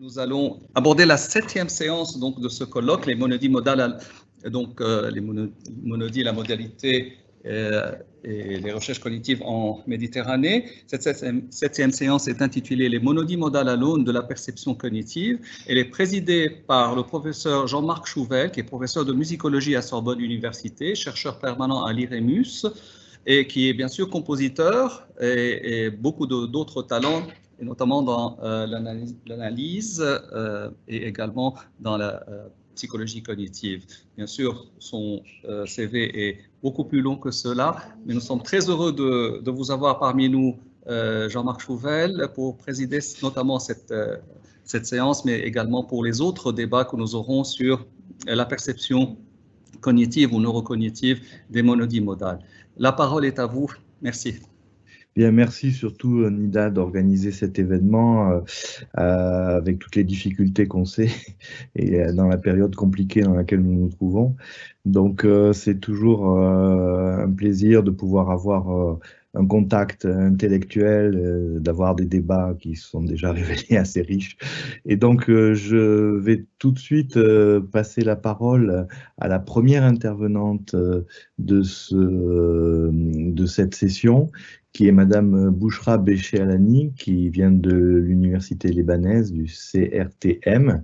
Nous allons aborder la 7e séance donc, de ce colloque, les monodies modales, donc les monodies, la modalité et les recherches cognitives en Méditerranée. Cette 7e séance est intitulée Les monodies modales à l'aune de la perception cognitive. Elle est présidée par le professeur Jean-Marc Chouvel, qui est professeur de musicologie à Sorbonne Université, chercheur permanent à l'IREMUS, et qui est bien sûr compositeur et beaucoup d'autres talents, et notamment dans l'analyse et également dans la psychologie cognitive. Bien sûr, son CV est beaucoup plus long que cela, mais nous sommes très heureux de vous avoir parmi nous, Jean-Marc Chouvel, pour présider notamment cette séance, mais également pour les autres débats que nous aurons sur la perception cognitive ou neurocognitive des monodies modales. La parole est à vous. Merci. Bien, merci surtout Nida d'organiser cet événement avec toutes les difficultés qu'on sait et dans la période compliquée dans laquelle nous nous trouvons. Donc c'est toujours un plaisir de pouvoir avoir un contact intellectuel, d'avoir des débats qui se sont déjà révélés assez riches. Et donc je vais tout de suite passer la parole à la première intervenante de cette session, qui est Madame Bouchra Béché-Alani, qui vient de l'université libanaise du CRTM.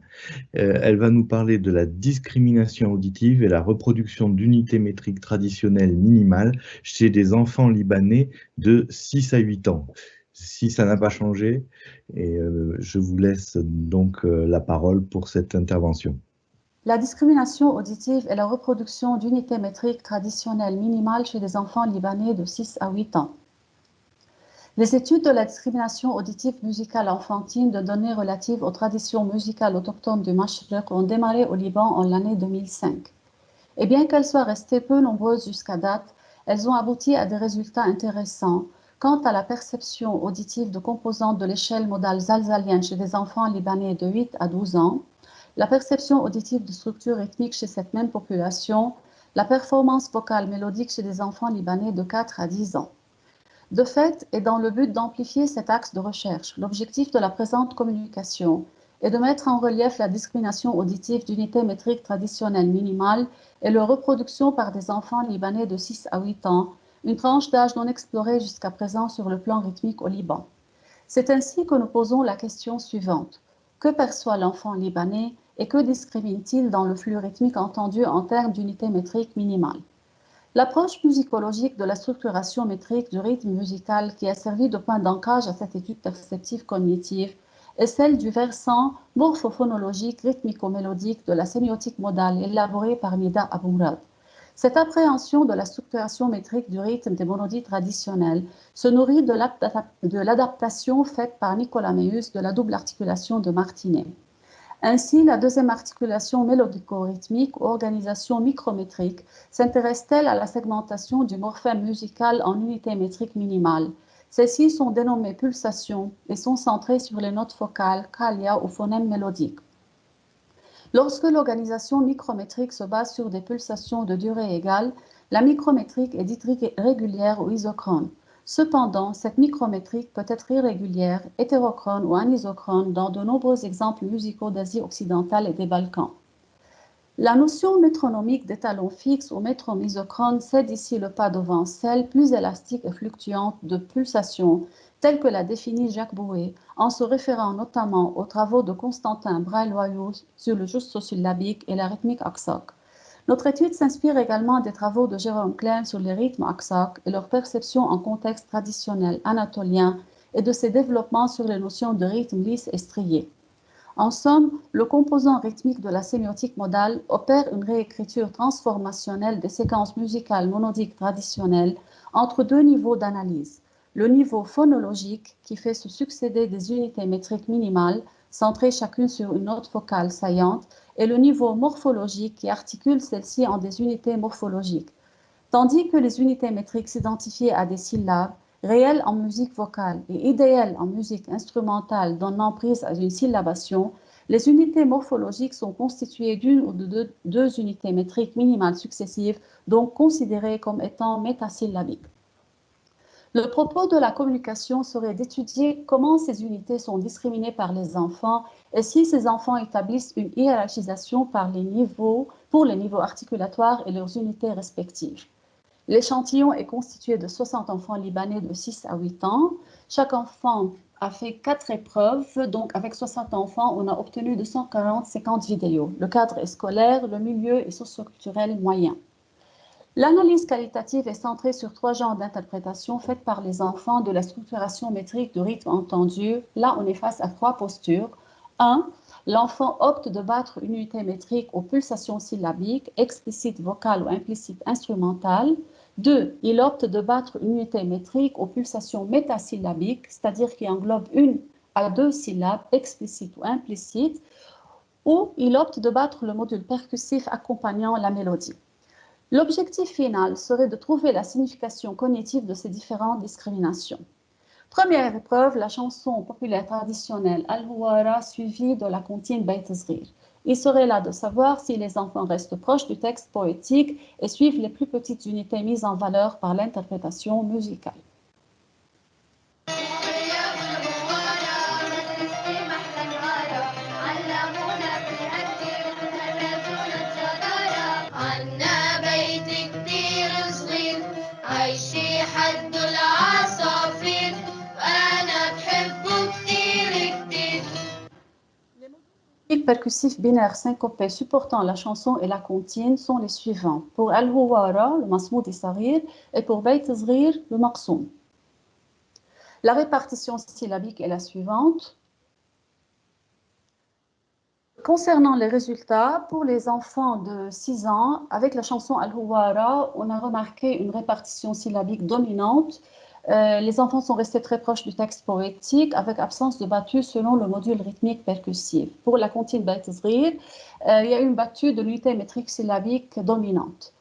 Elle va nous parler de la discrimination auditive et la reproduction d'unités métriques traditionnelles minimales chez des enfants libanais de 6 à 8 ans. Si ça n'a pas changé, et je vous laisse donc la parole pour cette intervention. La discrimination auditive est la reproduction d'unités métriques traditionnelles minimales chez des enfants libanais de 6 à 8 ans. Les études de la discrimination auditive musicale enfantine de données relatives aux traditions musicales autochtones du Mashriq ont démarré au Liban en l'année 2005. Et bien qu'elles soient restées peu nombreuses jusqu'à date, elles ont abouti à des résultats intéressants quant à la perception auditive de composantes de l'échelle modale zalzalienne chez des enfants libanais de 8 à 12 ans, la perception auditive de structures rythmiques chez cette même population, la performance vocale mélodique chez des enfants libanais de 4 à 10 ans. De fait, et dans le but d'amplifier cet axe de recherche, l'objectif de la présente communication est de mettre en relief la discrimination auditive d'unités métriques traditionnelles minimales et leur reproduction par des enfants libanais de 6 à 8 ans, une tranche d'âge non explorée jusqu'à présent sur le plan rythmique au Liban. C'est ainsi que nous posons la question suivante. Que perçoit l'enfant libanais et que discrimine-t-il dans le flux rythmique entendu en termes d'unités métriques minimales? L'approche musicologique de la structuration métrique du rythme musical qui a servi de point d'ancrage à cette étude perceptive cognitive est celle du versant morphophonologique rythmico-mélodique de la sémiotique modale élaborée par Nida Aboumrad. Cette appréhension de la structuration métrique du rythme des monodies traditionnelles se nourrit de l'adaptation faite par Nicolas Meus de la double articulation de Martinet. Ainsi, la deuxième articulation mélodico-rythmique ou organisation micrométrique s'intéresse-t-elle à la segmentation du morphème musical en unités métriques minimales. Celles-ci sont dénommées pulsations et sont centrées sur les notes focales, kalia ou phonèmes mélodiques. Lorsque l'organisation micrométrique se base sur des pulsations de durée égale, la micrométrique est dite régulière ou isochrone. Cependant, cette micrométrique peut être irrégulière, hétérochrone ou anisochrone dans de nombreux exemples musicaux d'Asie occidentale et des Balkans. La notion métronomique d'étalon fixe ou métronome isochrone cède ici le pas devant celle plus élastique et fluctuante de pulsation, telle que l'a définie Jacques Boué, en se référant notamment aux travaux de Constantin Braille-Loyaux sur le justo-syllabique et la rythmique Aksak. Notre étude s'inspire également des travaux de Jérôme Klein sur les rythmes Aksak et leur perception en contexte traditionnel anatolien et de ses développements sur les notions de rythme lisse et strié. En somme, le composant rythmique de la sémiotique modale opère une réécriture transformationnelle des séquences musicales monodiques traditionnelles entre deux niveaux d'analyse. Le niveau phonologique qui fait se succéder des unités métriques minimales, centrées chacune sur une note focale saillante, et le niveau morphologique qui articule celles-ci en des unités morphologiques. Tandis que les unités métriques s'identifiaient à des syllabes, réelles en musique vocale et idéales en musique instrumentale donnant prise à une syllabation, les unités morphologiques sont constituées d'une ou de deux unités métriques minimales successives, donc considérées comme étant métasyllabiques. Le propos de la communication serait d'étudier comment ces unités sont discriminées par les enfants et si ces enfants établissent une hiérarchisation pour les niveaux articulatoires et leurs unités respectives. L'échantillon est constitué de 60 enfants libanais de 6 à 8 ans. Chaque enfant a fait 4 épreuves, donc avec 60 enfants, on a obtenu 240-50 vidéos. Le cadre est scolaire, le milieu est socioculturel moyen. L'analyse qualitative est centrée sur 3 genres d'interprétation faites par les enfants de la structuration métrique du rythme entendu. Là, on est face à 3 postures. 1. L'enfant opte de battre une unité métrique aux pulsations syllabiques, explicites vocales ou implicites instrumentales. 2. Il opte de battre une unité métrique aux pulsations métasyllabiques, c'est-à-dire qui englobe 1 à 2 syllabes explicites ou implicites. Ou il opte de battre le module percussif accompagnant la mélodie. L'objectif final serait de trouver la signification cognitive de ces différentes discriminations. Première épreuve, la chanson populaire traditionnelle Al-Huwara suivie de la comptine Bayt Sghir. Il serait là de savoir si les enfants restent proches du texte poétique et suivent les plus petites unités mises en valeur par l'interprétation musicale. Les percussifs binaires syncopés supportant la chanson et la comptine sont les suivants. Pour Al-Huwara, le Masmoud Saghir, et pour Bayt Sghir, le Maqsoum. La répartition syllabique est la suivante. Concernant les résultats, pour les enfants de 6 ans, avec la chanson Al-Huwara, on a remarqué une répartition syllabique dominante. Les enfants sont restés très proches du texte poétique avec absence de battue selon le module rythmique percussif. Pour la comptine Bayt Sghir, il y a une battue de l'unité métrique syllabique dominante.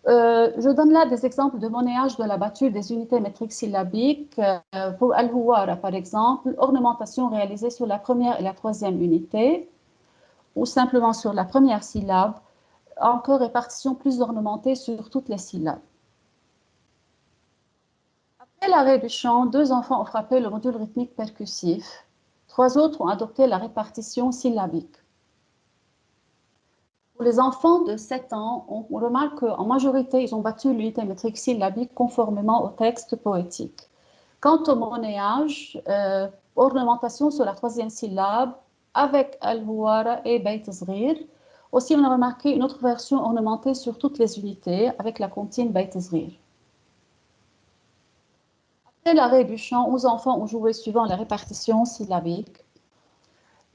Je donne là des exemples de monnayage de la battue des unités métriques syllabiques. Pour Al-Huwara, par exemple, ornementation réalisée sur la première et la troisième unité, ou simplement sur la première syllabe, encore répartition plus ornementée sur toutes les syllabes. Après l'arrêt du chant, 2 enfants ont frappé le module rythmique percussif. 3 autres ont adopté la répartition syllabique. Pour les enfants de 7 ans, on remarque qu'en majorité, ils ont battu l'unité métrique syllabique conformément au texte poétique. Quant au monnayage, ornementation sur la troisième syllabe, avec Al-Huwara et Bayt Sghir. Aussi, on a remarqué une autre version ornementée sur toutes les unités, avec la comptine Bayt Sghir. Après l'arrêt du chant, 11 enfants ont joué suivant la répartition syllabique.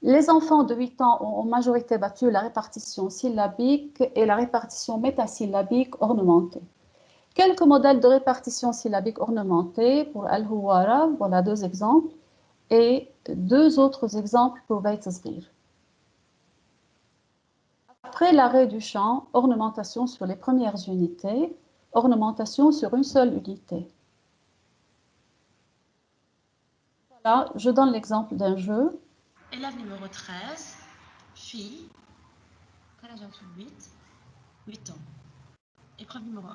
Les enfants de 8 ans ont en majorité battu la répartition syllabique et la répartition métasyllabique ornementée. Quelques modèles de répartition syllabique ornementée pour Al-Huwara, voilà 2 exemples, et 2 autres exemples pour Bayt Sghir. Après l'arrêt du chant, ornementation sur les premières unités, ornementation sur une seule unité. Voilà, je donne l'exemple d'un jeu. Élève numéro 13, fille, quel âge as-tu? 8 ans. Épreuve numéro 1.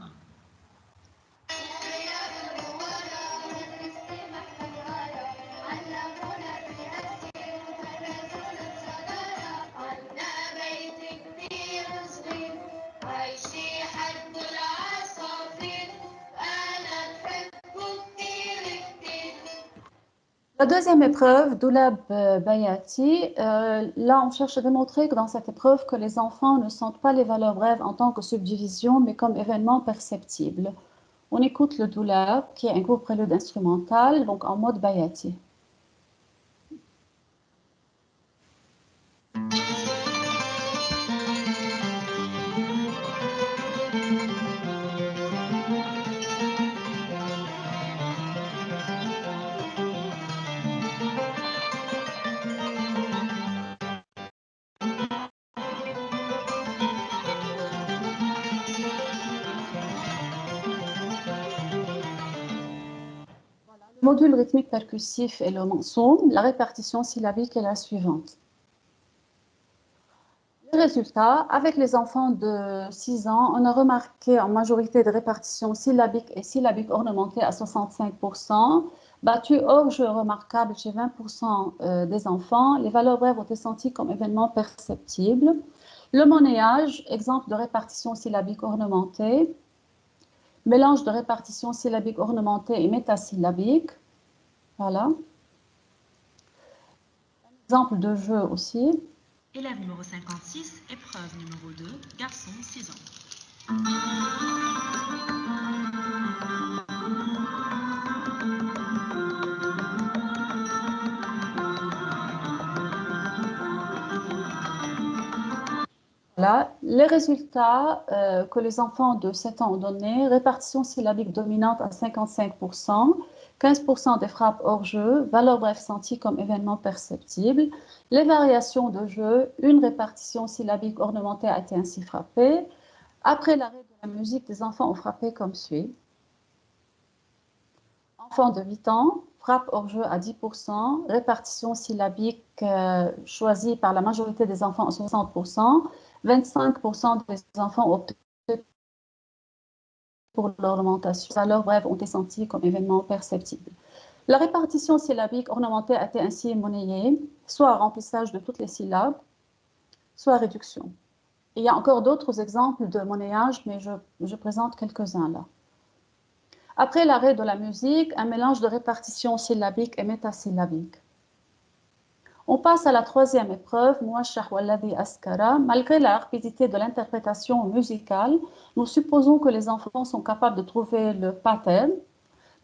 La deuxième épreuve, Doulab Bayati, là on cherche à démontrer que dans cette épreuve que les enfants ne sentent pas les valeurs brèves en tant que subdivision, mais comme événement perceptible. On écoute le Doulab, qui est un groupe prélude instrumental, donc en mode Bayati. Le module rythmique percussif est le Maqsoum. La répartition syllabique est la suivante. Les Résultat, avec les enfants de 6 ans, on a remarqué en majorité de répartition syllabique et syllabique ornementée à 65%, battu hors jeu remarquable chez 20% des enfants. Les valeurs brèves ont été senties comme événements perceptibles. Le monnayage, exemple de répartition syllabique ornementée, mélange de répartition syllabique ornementée et métasyllabique. Voilà. Exemple de jeu aussi. Élève numéro 56, épreuve numéro 2, garçon, 6 ans. Voilà, les résultats que les enfants de 7 ans ont donnés, répartition syllabique dominante à 55%, 15% des frappes hors jeu, valeur bref sentie comme événement perceptible. Les variations de jeu, une répartition syllabique ornementée a été ainsi frappée. Après l'arrêt de la musique, des enfants ont frappé comme suit. Enfants de 8 ans, frappe hors jeu à 10%, répartition syllabique choisie par la majorité des enfants à 60%, 25% des enfants ont opté pour l'ornementation. Alors, bref, ont été sentis comme événements perceptibles. La répartition syllabique ornementée a été ainsi monnayée, soit remplissage de toutes les syllabes, soit réduction. Il y a encore d'autres exemples de monnayage, mais je présente quelques-uns là. Après l'arrêt de la musique, un mélange de répartition syllabique et métasyllabique. On passe à la troisième épreuve, Muwashshah walladhi askara. Malgré la rapidité de l'interprétation musicale, nous supposons que les enfants sont capables de trouver le pattern,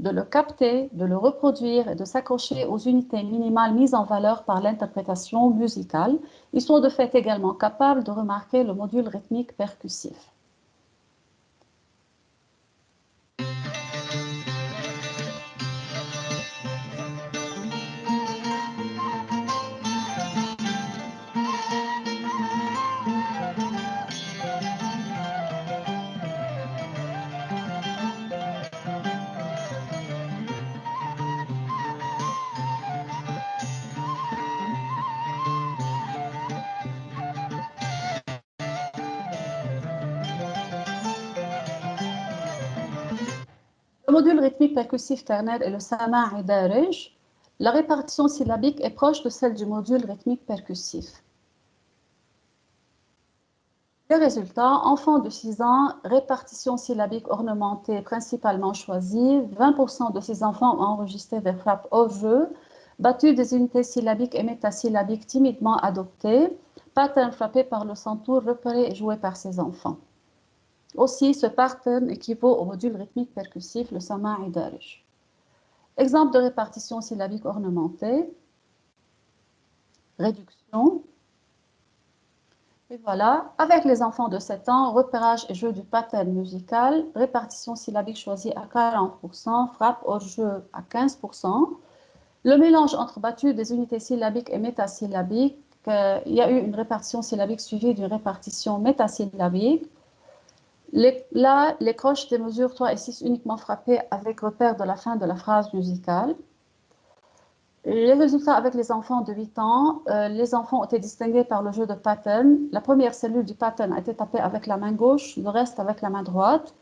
de le capter, de le reproduire et de s'accrocher aux unités minimales mises en valeur par l'interprétation musicale. Ils sont de fait également capables de remarquer le module rythmique percussif. Le module rythmique percussif ternaire est le sama' darij. La répartition syllabique est proche de celle du module rythmique percussif. Les résultats, enfants de 6 ans, répartition syllabique ornementée principalement choisie. 20% de ces enfants ont enregistré des frappes au jeu, battu des unités syllabiques et métasyllabiques timidement adoptées, pattern frappé par le centour repéré et joué par ces enfants. Aussi, ce pattern équivaut au module rythmique percussif, le sama' darij. Exemple de répartition syllabique ornementée, réduction. Et voilà, avec les enfants de 7 ans, repérage et jeu du pattern musical, répartition syllabique choisie à 40%, frappe hors jeu à 15%. Le mélange entre battu des unités syllabiques et métasyllabiques, il y a eu une répartition syllabique suivie d'une répartition métasyllabique. Là, les croches des mesures 3 et 6 uniquement frappées avec repère de la fin de la phrase musicale. Les résultats avec les enfants de 8 ans, les enfants ont été distingués par le jeu de pattern. La première cellule du pattern a été tapée avec la main gauche, le reste avec la main droite.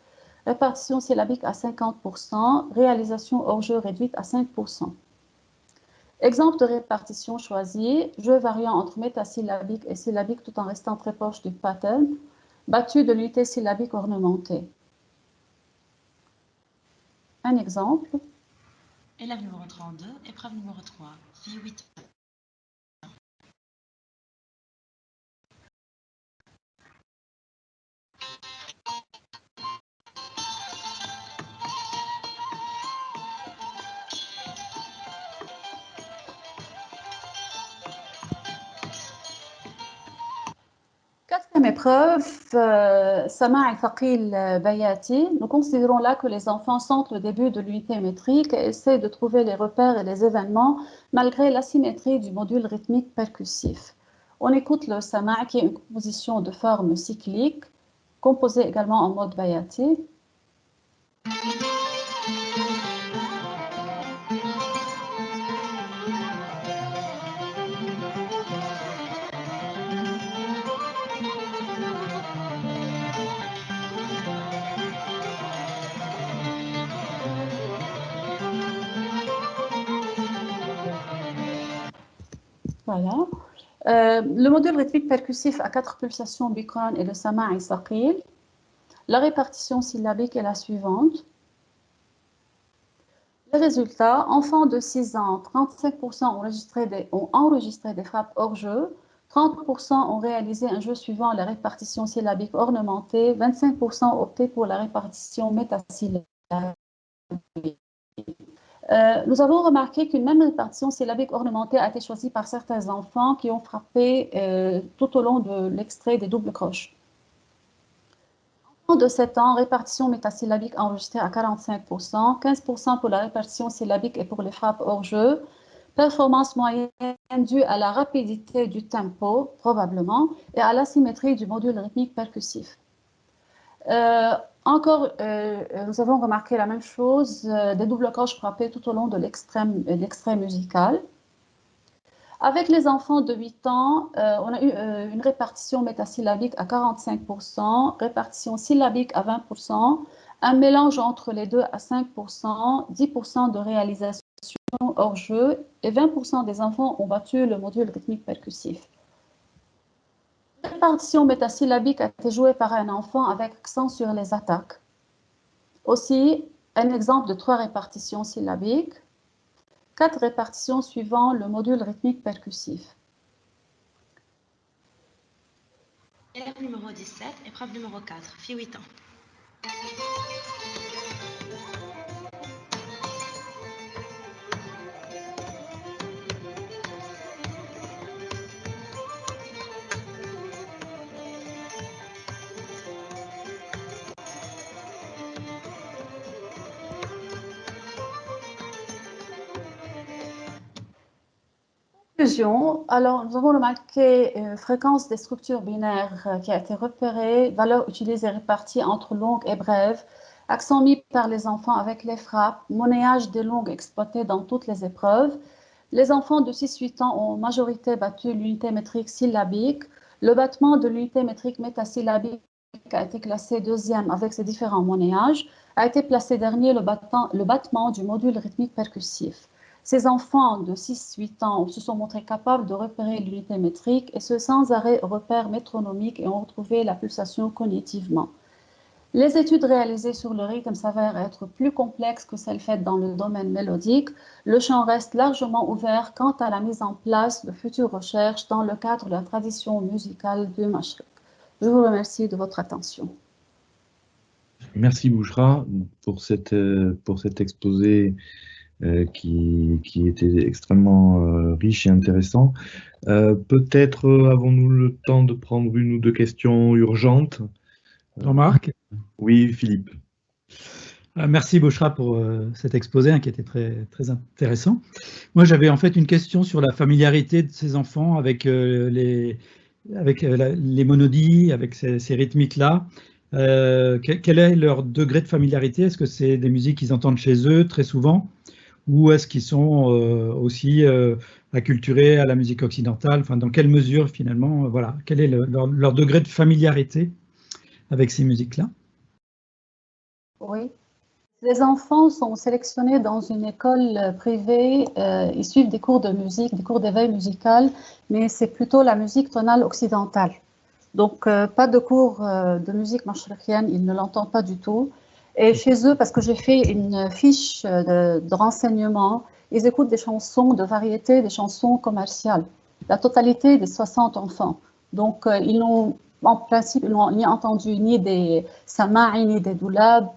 Répartition syllabique à 50%, réalisation hors jeu réduite à 5%. Exemple de répartition choisie, jeu variant entre métasyllabique et syllabique tout en restant très proche du pattern, battu de l'unité syllabique ornementée. Un exemple. Élève numéro 32, épreuve numéro 3, fille 8 ans. Quatrième épreuve, Sama' al-Thaqil Bayati. Nous considérons là que les enfants sentent le début de l'unité métrique et essaient de trouver les repères et les événements malgré l'asymétrie du module rythmique percussif. On écoute le Sama' qui est une composition de forme cyclique, composée également en mode Bayati. Voilà. Le module rythmique percussif à 4 pulsations bicron et le sama'i saqil. La répartition syllabique est la suivante. Les résultats, enfants de 6 ans, 35% ont enregistré des frappes hors jeu, 30% ont réalisé un jeu suivant la répartition syllabique ornementée, 25% ont opté pour la répartition métasyllabique. Nous avons remarqué qu'une même répartition syllabique ornementée a été choisie par certains enfants qui ont frappé tout au long de l'extrait des doubles croches. De 7 ans, répartition métasyllabique enregistrée à 45%, 15% pour la répartition syllabique et pour les frappes hors jeu, performance moyenne due à la rapidité du tempo, probablement, et à l'asymétrie du module rythmique percussif. Nous avons remarqué la même chose, des doubles croches frappées tout au long de l'extrait musical. Avec les enfants de 8 ans, on a eu une répartition métasyllabique à 45%, répartition syllabique à 20%, un mélange entre les deux à 5%, 10% de réalisation hors jeu et 20% des enfants ont battu le module rythmique percussif. La répartition métasyllabique a été jouée par un enfant avec accent sur les attaques. Aussi, un exemple de 3 répartitions syllabiques. 4 répartitions suivant le module rythmique percussif. Élève numéro 17, épreuve numéro 4, fille 8 ans. Alors, nous avons remarqué fréquence des structures binaires qui a été repérée, valeur utilisée répartie entre longues et brèves, accent mis par les enfants avec les frappes, monnayage des longues exploitées dans toutes les épreuves. Les enfants de 6-8 ans ont en majorité battu l'unité métrique syllabique. Le battement de l'unité métrique métasyllabique a été classé deuxième avec ses différents monnayages, a été placé dernier le battement du module rythmique percussif. Ces enfants de 6-8 ans se sont montrés capables de repérer l'unité métrique et ce sans arrêt repères métronomiques et ont retrouvé la pulsation cognitivement. Les études réalisées sur le rythme s'avèrent être plus complexes que celles faites dans le domaine mélodique. Le champ reste largement ouvert quant à la mise en place de futures recherches dans le cadre de la tradition musicale du Mashriq. Je vous remercie de votre attention. Merci Bouchra pour cet exposé qui était extrêmement riche et intéressant. Peut-être avons-nous le temps de prendre une ou deux questions urgentes. Jean-Marc? Oui, Philippe. Merci Bouchra pour cet exposé qui était très, très intéressant. Moi, j'avais en fait une question sur la familiarité de ces enfants avec les monodies, avec ces rythmiques-là. Quel est leur degré de familiarité? Est-ce que c'est des musiques qu'ils entendent chez eux très souvent? Ou est-ce qu'ils sont aussi acculturés à la musique occidentale? Enfin, dans quelle mesure, finalement, voilà, quel est leur degré de familiarité avec ces musiques-là? Oui. Les enfants sont sélectionnés dans une école privée, ils suivent des cours de musique, des cours d'éveil musical, mais c'est plutôt la musique tonale occidentale. Donc, pas de cours de musique mashriqienne, ils ne l'entendent pas du tout. Et chez eux, parce que j'ai fait une fiche de renseignement, ils écoutent des chansons de variété, des chansons commerciales. La totalité des 60 enfants. Donc, ils n'ont, en principe, ils n'ont ni entendu ni des sama'i, ni des doulab.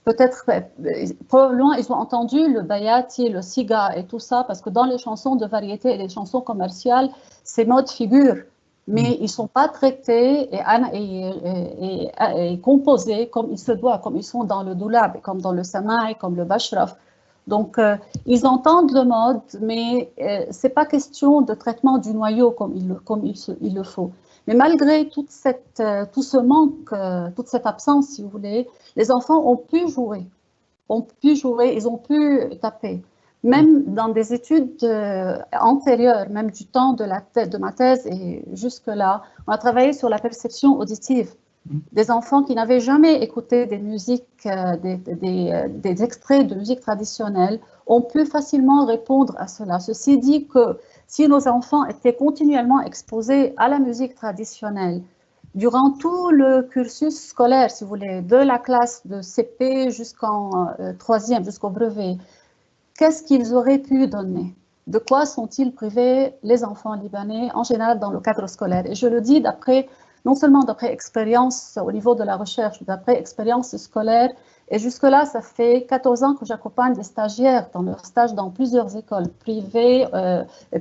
Peut-être, probablement, ils ont entendu le bayati, le siga et tout ça, parce que dans les chansons de variété et les chansons commerciales, ces modes figurent. Mais ils ne sont pas traités et composés comme il se doit, comme ils sont dans le doulab, comme dans le sama'i, comme le bashraf. Donc, ils entendent le mode, mais ce n'est pas question de traitement du noyau comme il le faut. Mais malgré tout ce manque, toute cette absence, si vous voulez, les enfants ont pu jouer, ils ont pu taper. Même dans des études antérieures, même du temps de ma thèse et jusque-là, on a travaillé sur la perception auditive des enfants qui n'avaient jamais écouté des musiques, des extraits de musique traditionnelle, on peut facilement répondre à cela. Ceci dit que si nos enfants étaient continuellement exposés à la musique traditionnelle durant tout le cursus scolaire, si vous voulez, de la classe de CP jusqu'en troisième, jusqu'au brevet, qu'est-ce qu'ils auraient pu donner? De quoi sont-ils privés, les enfants libanais, en général dans le cadre scolaire? Et je le dis non seulement d'après expérience au niveau de la recherche, d'après expérience scolaire. Et jusque-là, ça fait 14 ans que j'accompagne des stagiaires dans leur stage dans plusieurs écoles privées,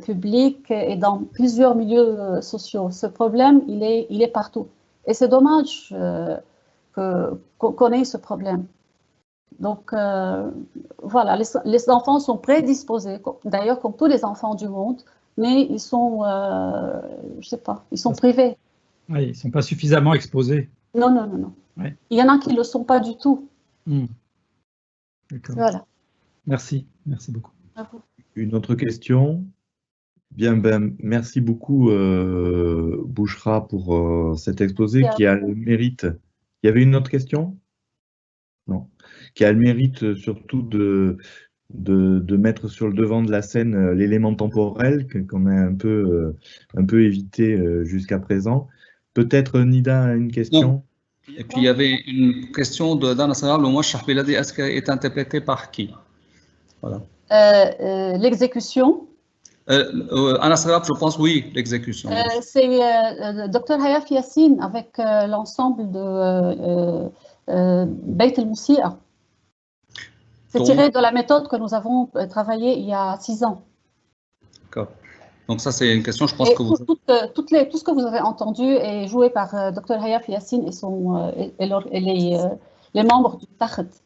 publiques et dans plusieurs milieux sociaux. Ce problème, il est partout. Et c'est dommage qu'on ait ce problème. Donc, voilà, les enfants sont prédisposés, d'ailleurs comme tous les enfants du monde, mais ils sont, je sais pas, ils sont privés. Oui, ils ne sont pas suffisamment exposés. Non, non, non, non. Ouais. Il y en a qui ne le sont pas du tout. D'accord. Voilà. Merci beaucoup. À vous. Une autre question? Bien, merci beaucoup Bouchra pour cet exposé qui a le mérite. Il y avait une autre question? Non. Qui a le mérite surtout de mettre sur le devant de la scène l'élément temporel qu'on a un peu évité jusqu'à présent. Peut-être Nida a une question? Non. Et puis il y avait une question d'Anas Grab, le Mouachah Biladi, est-ce qu'elle est interprétée par qui? Voilà. L'exécution. Anas Grab, je pense oui, l'exécution. C'est Dr Hayaf Yassine avec l'ensemble de Beit el-Moussi'a. C'est tiré de la méthode que nous avons travaillée il y a 6 ans. D'accord. Donc ça, c'est une question, je pense que vous... tout ce que vous avez entendu est joué par Dr Hayaf Yassine et les membres du Takht.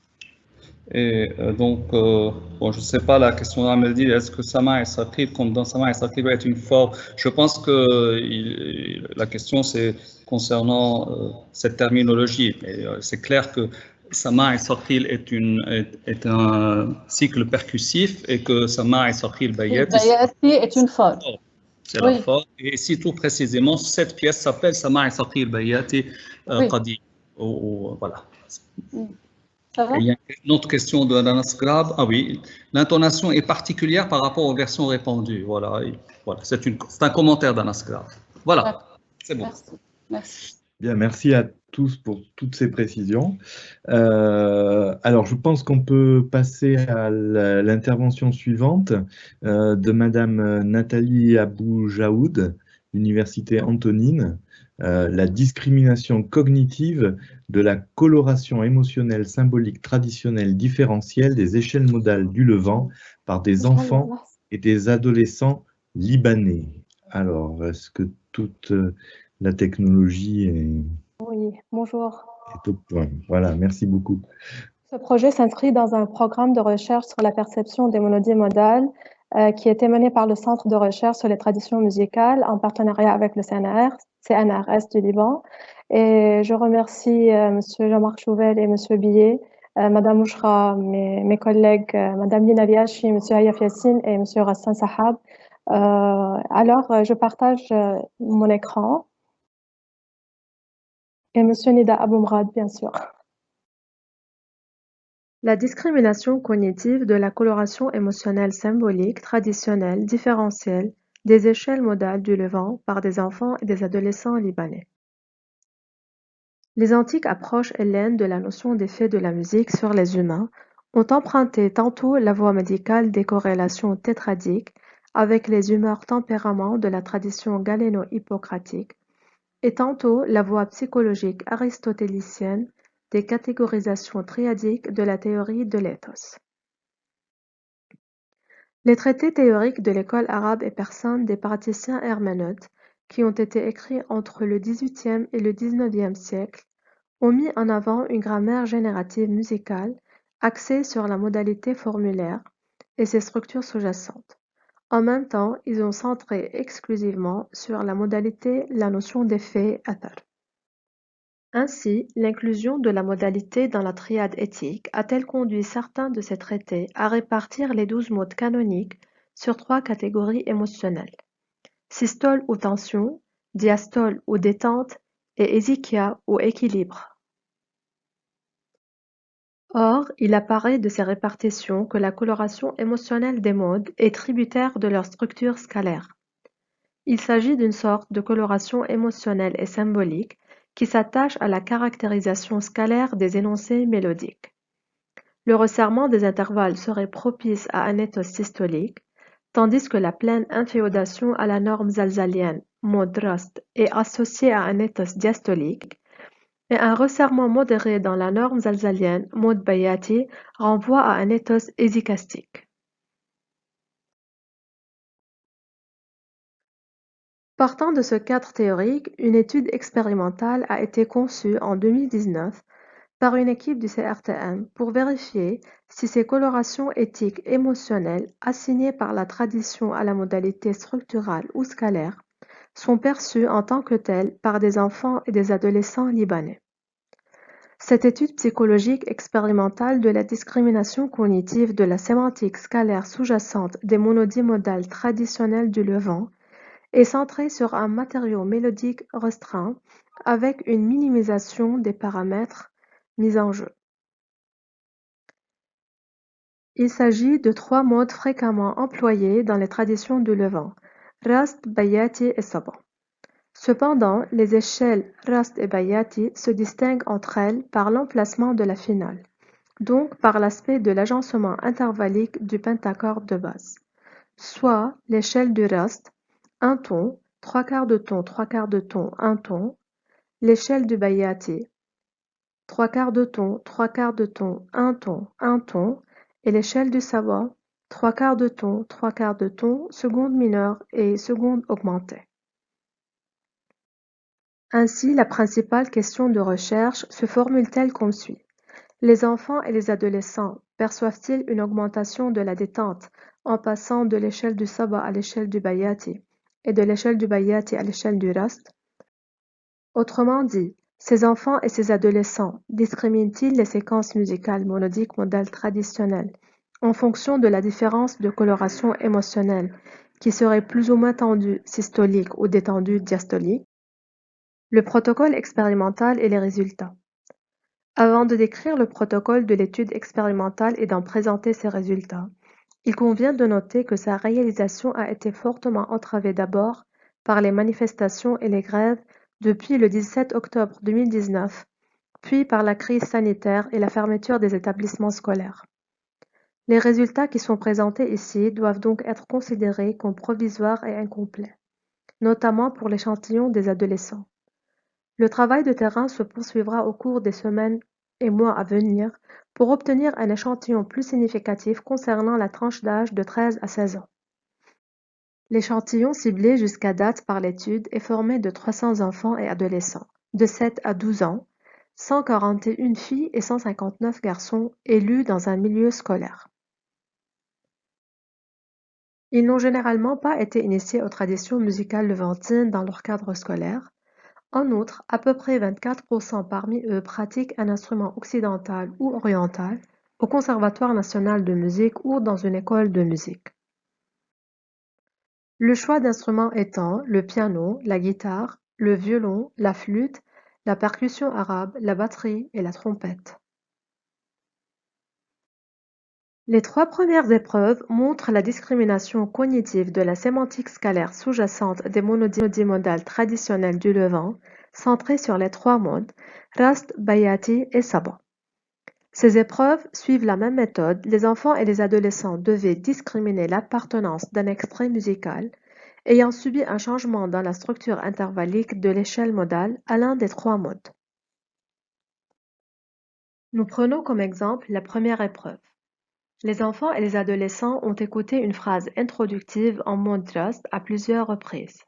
Et donc, bon, je ne sais pas, la question d'Ahmed dit, est-ce que Sama et Saqib, comme dans Sama et Saqib, est une forme? Je pense que la question, c'est concernant cette terminologie. C'est clair que Sama et Saqil est un cycle percussif et que Sama et Saqil Bayati est une forme. C'est la forme. Et si tout précisément, cette pièce s'appelle Sama et Saqil Bayati Qadi. Voilà. Il y a une autre question de Anas Grab. Ah oui, l'intonation est particulière par rapport aux versions répandues. Voilà, c'est un commentaire d'Anas Grab. Voilà, c'est bon. Merci. Bien, merci à tous pour toutes ces précisions. Alors, je pense qu'on peut passer à l'intervention suivante de Madame Nathalie Abou-Jaoud, Université Antonine. La discrimination cognitive de la coloration émotionnelle symbolique traditionnelle différentielle des échelles modales du Levant par des enfants et des adolescents libanais. Alors, est-ce que toute la technologie est... Oui, bonjour. Est au point. Voilà, merci beaucoup. Ce projet s'inscrit dans un programme de recherche sur la perception des monodies modales qui a été mené par le Centre de recherche sur les traditions musicales en partenariat avec le CNRS du Liban. Et je remercie M. Jean-Marc Chouvel et M. Billet, Mme Mouchra, mes collègues, Mme Lina Liachi, M. Hayaf Yassine et M. Rassan Sahab. Alors, je partage mon écran. Et M. Nida Aboumrad, bien sûr. La discrimination cognitive de la coloration émotionnelle symbolique traditionnelle différentielle des échelles modales du Levant par des enfants et des adolescents libanais. Les antiques approches hellènes de la notion d'effet de la musique sur les humains ont emprunté tantôt la voie médicale des corrélations tétradiques avec les humeurs tempéraments de la tradition galéno-hippocratique et tantôt la voie psychologique aristotélicienne des catégorisations triadiques de la théorie de l'éthos. Les traités théoriques de l'école arabe et persane des praticiens herméneutes, qui ont été écrits entre le XVIIIe et le XIXe siècle, ont mis en avant une grammaire générative musicale axée sur la modalité formulaire et ses structures sous-jacentes. En même temps, ils ont centré exclusivement sur la modalité la notion d'effet athar. Ainsi, l'inclusion de la modalité dans la triade éthique a-t-elle conduit certains de ces traités à répartir les 12 modes canoniques sur 3 catégories émotionnelles: systole ou tension, diastole ou détente et hésychia ou équilibre. Or, il apparaît de ces répartitions que la coloration émotionnelle des modes est tributaire de leur structure scalaire. Il s'agit d'une sorte de coloration émotionnelle et symbolique qui s'attache à la caractérisation scalaire des énoncés mélodiques. Le resserrement des intervalles serait propice à un ethos systolique, tandis que la pleine inféodation à la norme zalzalienne, mode Rast, est associée à un ethos diastolique, et un resserrement modéré dans la norme zalzalienne, mode Bayati, renvoie à un ethos hésycastique. Partant de ce cadre théorique, une étude expérimentale a été conçue en 2019 par une équipe du CRTM pour vérifier si ces colorations éthiques émotionnelles assignées par la tradition à la modalité structurale ou scalaire sont perçues en tant que telles par des enfants et des adolescents libanais. Cette étude psychologique expérimentale de la discrimination cognitive de la sémantique scalaire sous-jacente des monodies modales traditionnelles du Levant est centrée sur un matériau mélodique restreint avec une minimisation des paramètres mis en jeu. Il s'agit de trois modes fréquemment employés dans les traditions du Levant, Rast, Bayati et Saba. Cependant, les échelles Rast et Bayati se distinguent entre elles par l'emplacement de la finale, donc par l'aspect de l'agencement intervallique du pentacorde de base, soit l'échelle du Rast, un ton, trois quarts de ton, trois quarts de ton, un ton, l'échelle du Bayati, trois quarts de ton, trois quarts de ton, un ton, et l'échelle du Saba, trois quarts de ton, trois quarts de ton, seconde mineure et seconde augmentée. Ainsi, la principale question de recherche se formule-t-elle comme suit. Les enfants et les adolescents perçoivent-ils une augmentation de la détente en passant de l'échelle du Saba à l'échelle du Bayati et de l'échelle du Bayati à l'échelle du Rast? Autrement dit, ces enfants et ces adolescents discriminent-ils les séquences musicales monodiques modales traditionnelles en fonction de la différence de coloration émotionnelle qui serait plus ou moins tendue systolique ou détendue diastolique? Le protocole expérimental et les résultats. Avant de décrire le protocole de l'étude expérimentale et d'en présenter ses résultats, il convient de noter que sa réalisation a été fortement entravée d'abord par les manifestations et les grèves depuis le 17 octobre 2019, puis par la crise sanitaire et la fermeture des établissements scolaires. Les résultats qui sont présentés ici doivent donc être considérés comme provisoires et incomplets, notamment pour l'échantillon des adolescents. Le travail de terrain se poursuivra au cours des semaines et mois à venir pour obtenir un échantillon plus significatif concernant la tranche d'âge de 13 à 16 ans. L'échantillon ciblé jusqu'à date par l'étude est formé de 300 enfants et adolescents de 7 à 12 ans, 141 filles et 159 garçons élus dans un milieu scolaire. Ils n'ont généralement pas été initiés aux traditions musicales levantines dans leur cadre scolaire. En outre, à peu près 24% parmi eux pratiquent un instrument occidental ou oriental au Conservatoire national de musique ou dans une école de musique. Le choix d'instruments étant le piano, la guitare, le violon, la flûte, la percussion arabe, la batterie et la trompette. Les trois premières épreuves montrent la discrimination cognitive de la sémantique scalaire sous-jacente des monodies modales traditionnelles du Levant, centrée sur les trois modes, Rast, Bayati et Saba. Ces épreuves suivent la même méthode. Les enfants et les adolescents devaient discriminer l'appartenance d'un extrait musical ayant subi un changement dans la structure intervallique de l'échelle modale à l'un des trois modes. Nous prenons comme exemple la première épreuve. Les enfants et les adolescents ont écouté une phrase introductive en mode Rast à plusieurs reprises.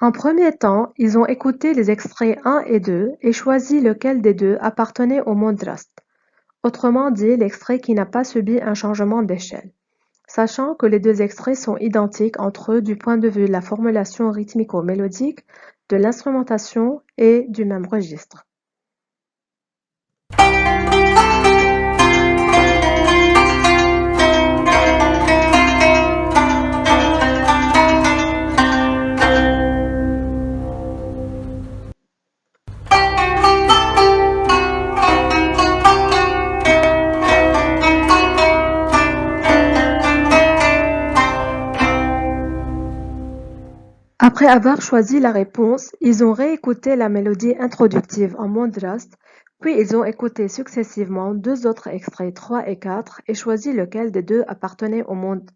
En premier temps, ils ont écouté les extraits 1 et 2 et choisi lequel des deux appartenait au mode Rast, autrement dit l'extrait qui n'a pas subi un changement d'échelle. sachant que les deux extraits sont identiques entre eux du point de vue de la formulation rythmico-mélodique, de l'instrumentation et du même registre. Après avoir choisi la réponse, ils ont réécouté la mélodie introductive en mode Rast, puis ils ont écouté successivement deux autres extraits 3 et 4 et choisi lequel des deux appartenait au mode.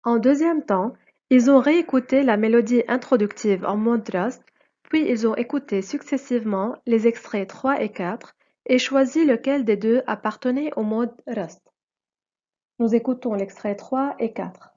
En deuxième temps, ils ont réécouté la mélodie introductive en mode Rast, puis ils ont écouté successivement les extraits 3 et 4 et choisi lequel des deux appartenait au mode Rast. Nous écoutons l'extrait 3 et 4.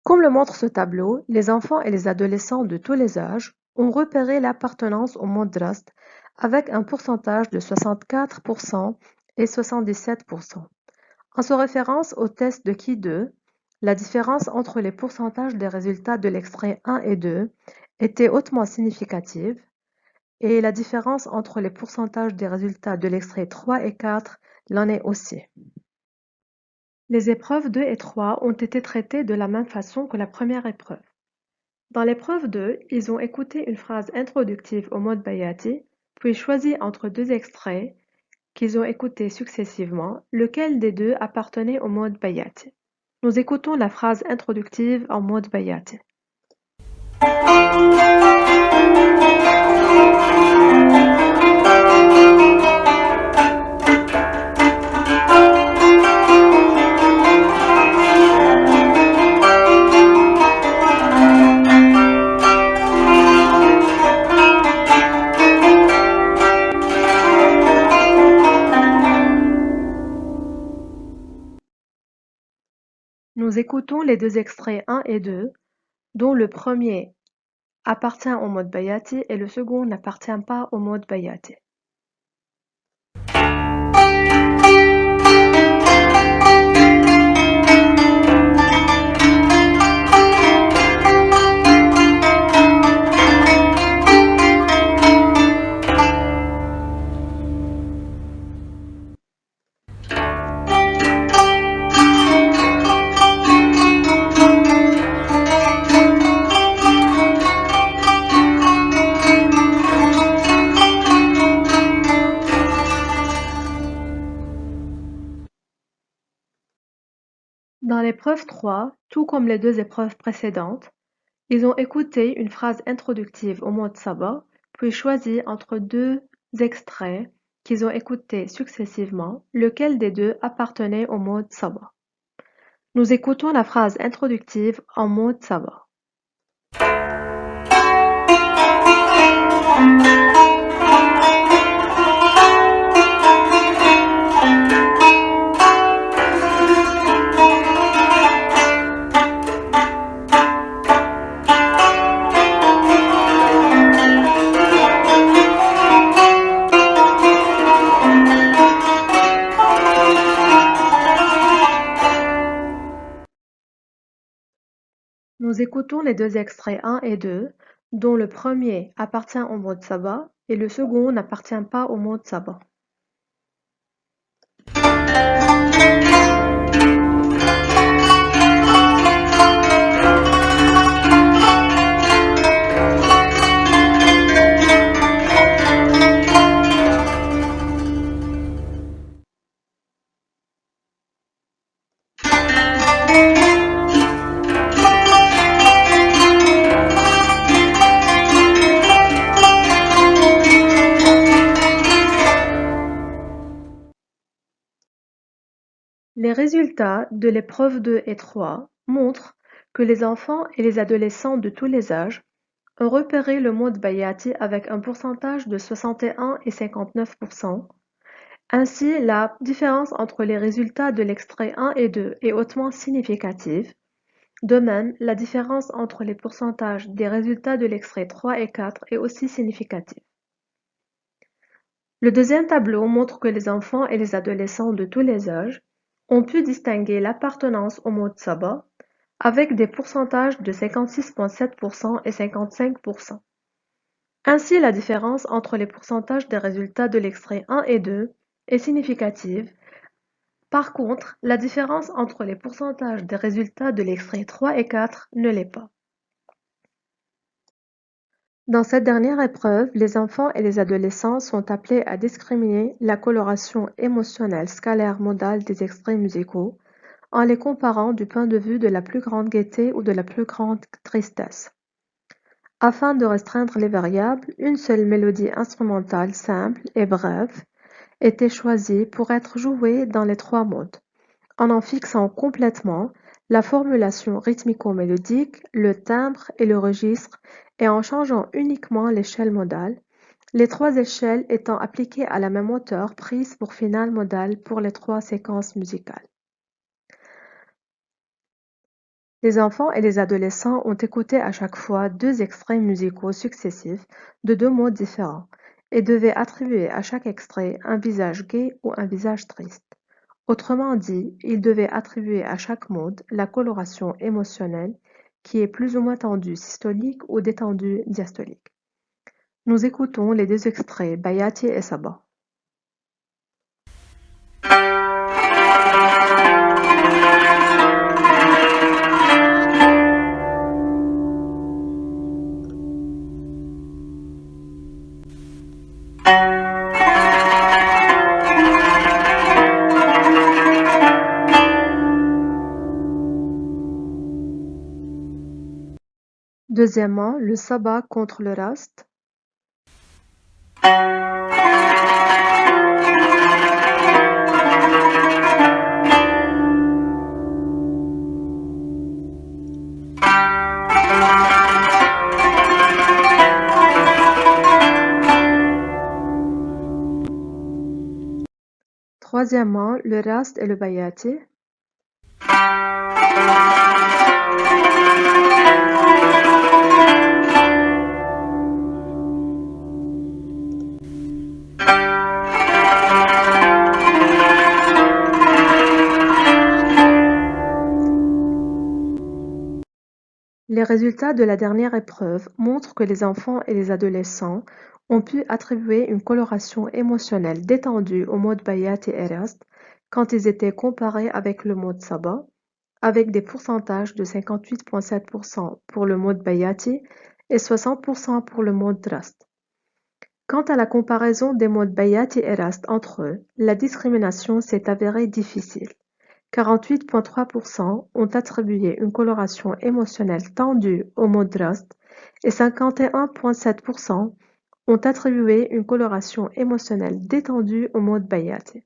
Comme le montre ce tableau, les enfants et les adolescents de tous les âges ont repéré l'appartenance au mode Rast avec un pourcentage de 64% et 77%. En se référence au test de Key 2, la différence entre les pourcentages des résultats de l'extrait 1 et 2 était hautement significative et la différence entre les pourcentages des résultats de l'extrait 3 et 4 l'en est aussi. Les épreuves 2 et 3 ont été traitées de la même façon que la première épreuve. Dans l'épreuve 2, ils ont écouté une phrase introductive au mode Bayati, puis choisi entre deux extraits qu'ils ont écoutés successivement, lequel des deux appartenait au mode Bayati. Nous écoutons la phrase introductive en mode Bayati. Nous écoutons les deux extraits 1 et 2, dont le premier appartient au mode Bayati et le second n'appartient pas au mode Bayati. Dans l'épreuve 3, tout comme les deux épreuves précédentes, ils ont écouté une phrase introductive au mode Saba, puis choisi entre deux extraits qu'ils ont écoutés successivement, lequel des deux appartenait au mode Saba. Nous écoutons la phrase introductive en mode Saba. Nous écoutons les deux extraits 1 et 2, dont le premier appartient au mode Saba et le second n'appartient pas au mode Saba. Les résultats de l'épreuve 2 et 3 montrent que les enfants et les adolescents de tous les âges ont repéré le mode Bayati avec un pourcentage de 61 et 59%. Ainsi, la différence entre les résultats de l'extrait 1 et 2 est hautement significative. De même, la différence entre les pourcentages des résultats de l'extrait 3 et 4 est aussi significative. Le deuxième tableau montre que les enfants et les adolescents de tous les âges ont pu distinguer l'appartenance au mode Saba avec des pourcentages de 56,7% et 55%. Ainsi, la différence entre les pourcentages des résultats de l'extrait 1 et 2 est significative. Par contre, la différence entre les pourcentages des résultats de l'extrait 3 et 4 ne l'est pas. Dans cette dernière épreuve, les enfants et les adolescents sont appelés à discriminer la coloration émotionnelle scalaire modale des extraits musicaux en les comparant du point de vue de la plus grande gaieté ou de la plus grande tristesse. Afin de restreindre les variables, une seule mélodie instrumentale simple et brève était choisie pour être jouée dans les trois modes, en fixant complètement la formulation rythmico-mélodique, le timbre et le registre et en changeant uniquement l'échelle modale, les trois échelles étant appliquées à la même hauteur prise pour finale modale pour les trois séquences musicales. Les enfants et les adolescents ont écouté à chaque fois deux extraits musicaux successifs de deux modes différents et devaient attribuer à chaque extrait un visage gai ou un visage triste. Autrement dit, ils devaient attribuer à chaque mode la coloration émotionnelle qui est plus ou moins tendue systolique ou détendue diastolique. Nous écoutons les deux extraits Bayati et Saba. Deuxièmement, le Saba contre le Rast. Troisièmement, le Rast et le Bayati. Les résultats de la dernière épreuve montrent que les enfants et les adolescents ont pu attribuer une coloration émotionnelle détendue au mode Bayati et Rast quand ils étaient comparés avec le mode Saba, avec des pourcentages de 58,7% pour le mode Bayati et 60% pour le mode Rast. Quant à la comparaison des modes Bayati et Rast entre eux, la discrimination s'est avérée difficile. 48,3% ont attribué une coloration émotionnelle tendue au mode Rast et 51,7% ont attribué une coloration émotionnelle détendue au mode Bayati.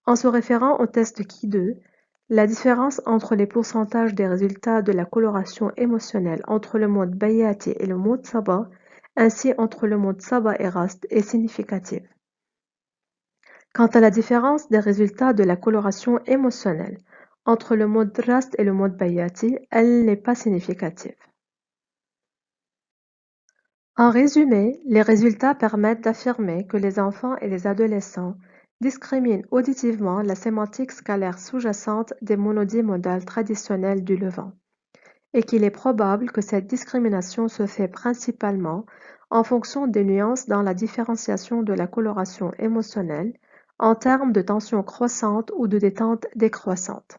En se référant au test Ki2, la différence entre les pourcentages des résultats de la coloration émotionnelle entre le mode Bayati et le mode Saba, ainsi entre le mode Saba et Rast, est significative. Quant à la différence des résultats de la coloration émotionnelle entre le mode Rast et le mode Bayati, elle n'est pas significative. En résumé, les résultats permettent d'affirmer que les enfants et les adolescents discriminent auditivement la sémantique scalaire sous-jacente des monodies modales traditionnelles du Levant, et qu'il est probable que cette discrimination se fait principalement en fonction des nuances dans la différenciation de la coloration émotionnelle en termes de tension croissante ou de détente décroissante.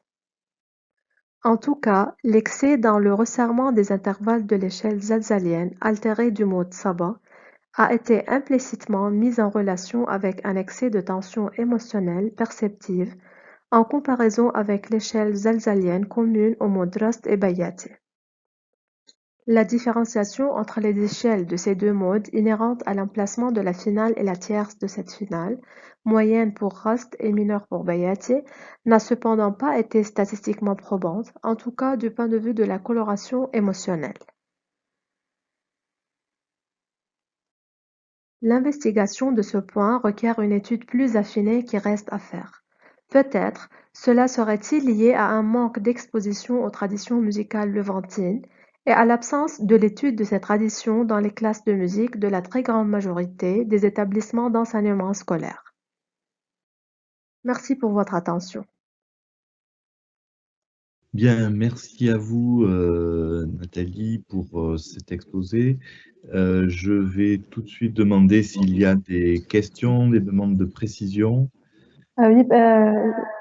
En tout cas, l'excès dans le resserrement des intervalles de l'échelle zalzalienne altérée du mode Saba a été implicitement mis en relation avec un excès de tension émotionnelle perceptive en comparaison avec l'échelle zalzalienne commune au mode Rast et Bayati. La différenciation entre les échelles de ces deux modes inhérente à l'emplacement de la finale et la tierce de cette finale, moyenne pour Rast et mineure pour Bayati, n'a cependant pas été statistiquement probante, en tout cas du point de vue de la coloration émotionnelle. L'investigation de ce point requiert une étude plus affinée qui reste à faire. Peut-être cela serait-il lié à un manque d'exposition aux traditions musicales levantines et à l'absence de l'étude de ces traditions dans les classes de musique de la très grande majorité des établissements d'enseignement scolaire. Merci pour votre attention. Bien, merci à vous, Nathalie, pour cet exposé. Je vais tout de suite demander s'il y a des questions, des demandes de précision. Oui,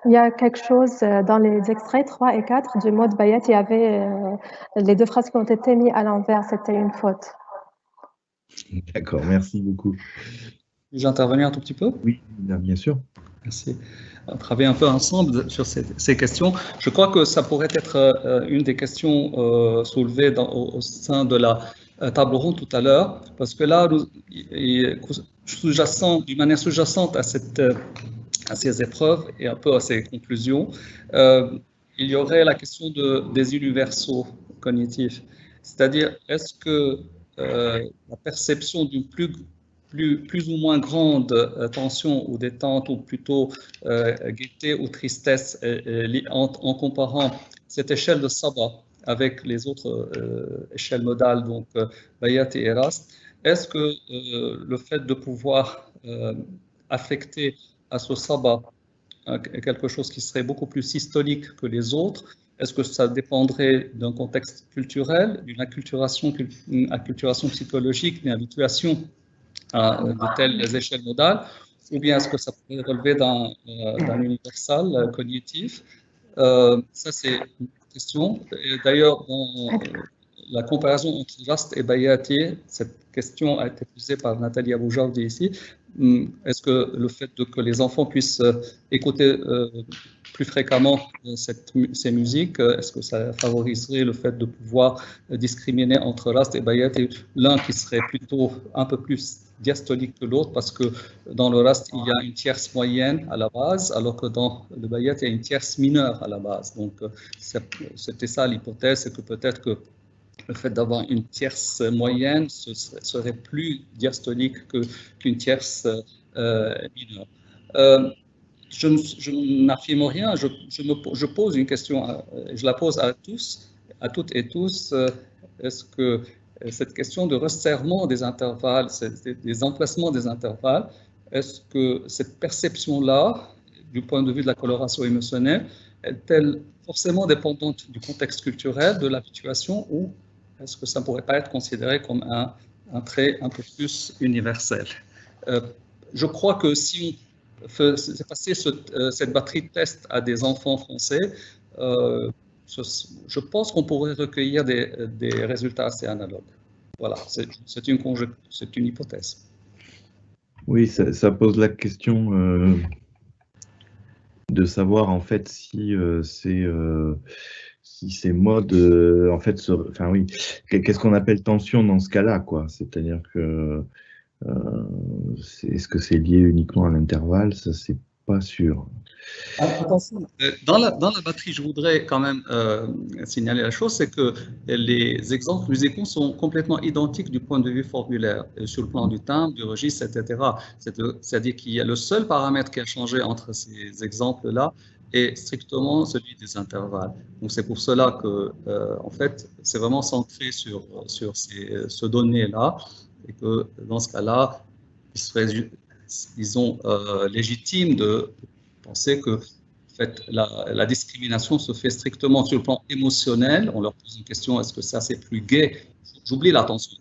il y a quelque chose dans les extraits 3 et 4 du mode Bayat, il y avait les deux phrases qui ont été mises à l'envers, c'était une faute. D'accord, merci beaucoup. Puis-je intervenir un tout petit peu? Oui, bien sûr. Merci. On travaille un peu ensemble sur ces questions. Je crois que ça pourrait être une des questions soulevées au sein de la table ronde tout à l'heure, parce que là, d'une manière sous-jacente à ces épreuves et un peu à ces conclusions, il y aurait la question des universaux cognitifs. C'est-à-dire, est-ce que la perception d'une plus ou moins grande tension ou détente, ou plutôt gaieté ou tristesse, en comparant cette échelle de Sabah avec les autres échelles modales, donc Bayat et Erast, est-ce que le fait de pouvoir affecter à ce Sabah quelque chose qui serait beaucoup plus systolique que les autres, est-ce que ça dépendrait d'un contexte culturel, d'une acculturation psychologique, d'une habituation à de telles échelles modales, ou bien est-ce que ça pourrait relever d'un universal cognitif? Ça, c'est une question. D'ailleurs, dans la comparaison entre Rast et Bayati, cette question a été posée par Nathalie Aboujardi ici. Est-ce que le fait que les enfants puissent écouter plus fréquemment ces musiques, est-ce que ça favoriserait le fait de pouvoir discriminer entre Rast et Bayati, l'un qui serait plutôt un peu plus diastolique que l'autre, parce que dans le Rast, il y a une tierce moyenne à la base, alors que dans le Bayat, il y a une tierce mineure à la base. Donc, c'était ça l'hypothèse, c'est que peut-être que le fait d'avoir une tierce moyenne serait plus diastolique qu'une tierce mineure. Je n'affirme rien, je pose une question, je la pose à tous, à toutes et tous. Est-ce que cette question de resserrement des intervalles, des emplacements des intervalles, est-ce que cette perception-là, du point de vue de la coloration émotionnelle, est-elle forcément dépendante du contexte culturel, de l'habituation, ou est-ce que ça ne pourrait pas être considéré comme un trait un peu plus universel? Je crois que si on fait passer cette batterie de tests à des enfants français, je pense qu'on pourrait recueillir des résultats assez analogues. Voilà, c'est une hypothèse. Oui, ça pose la question de savoir en fait si ces modes, en fait, enfin oui, qu'est-ce qu'on appelle tension dans ce cas-là, quoi? C'est-à-dire que est-ce que c'est lié uniquement à l'intervalle? Ça, c'est pas sûr. Attention, dans la batterie, je voudrais quand même signaler la chose, c'est que les exemples musicaux sont complètement identiques du point de vue formulaire, sur le plan du timbre, du registre, etc. C'est-à-dire qu'il y a le seul paramètre qui a changé entre ces exemples-là est strictement celui des intervalles. Donc c'est pour cela que, en fait, c'est vraiment centré sur ce données-là, et que dans ce cas-là, il serait, disons, légitime de penser que en fait, la discrimination se fait strictement sur le plan émotionnel. On leur pose une question, est-ce que ça c'est plus gai? J'oublie l'attention.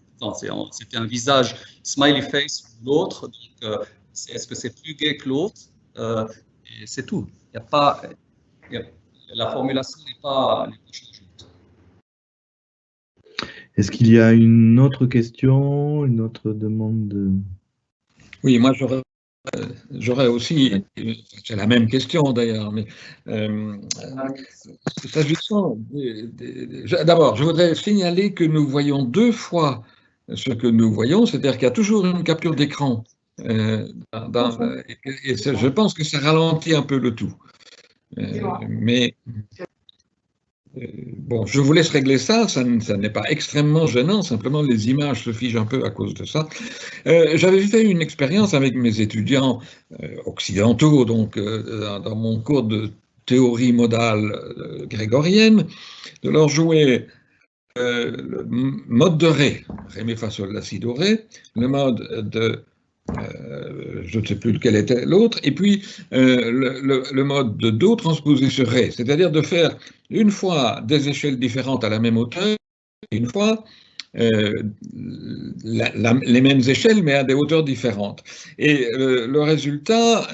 C'était un visage smiley face ou l'autre. Donc, est-ce que c'est plus gai que l'autre? Et c'est tout. Il n'y a pas, la formulation n'est pas changeante. Est-ce qu'il y a une autre question, une autre demande de... Oui, moi j'aurais J'aurais aussi, c'est la même question d'ailleurs, mais s'agissant d'abord, je voudrais signaler que nous voyons deux fois ce que nous voyons, c'est-à-dire qu'il y a toujours une capture d'écran. Et je pense que ça ralentit un peu le tout. Mais bon, je vous laisse régler ça, ça n'est pas extrêmement gênant, simplement les images se figent un peu à cause de ça. J'avais fait une expérience avec mes étudiants occidentaux, donc dans mon cours de théorie modale grégorienne, de leur jouer le mode de Ré, Ré, Mi, Fa, Sol, La, Si, Do, Ré, le mode de je ne sais plus lequel était l'autre, et puis le mode de Do transposé sur Ré, c'est-à-dire de faire une fois des échelles différentes à la même hauteur, et une fois les mêmes échelles, mais à des hauteurs différentes. Et le résultat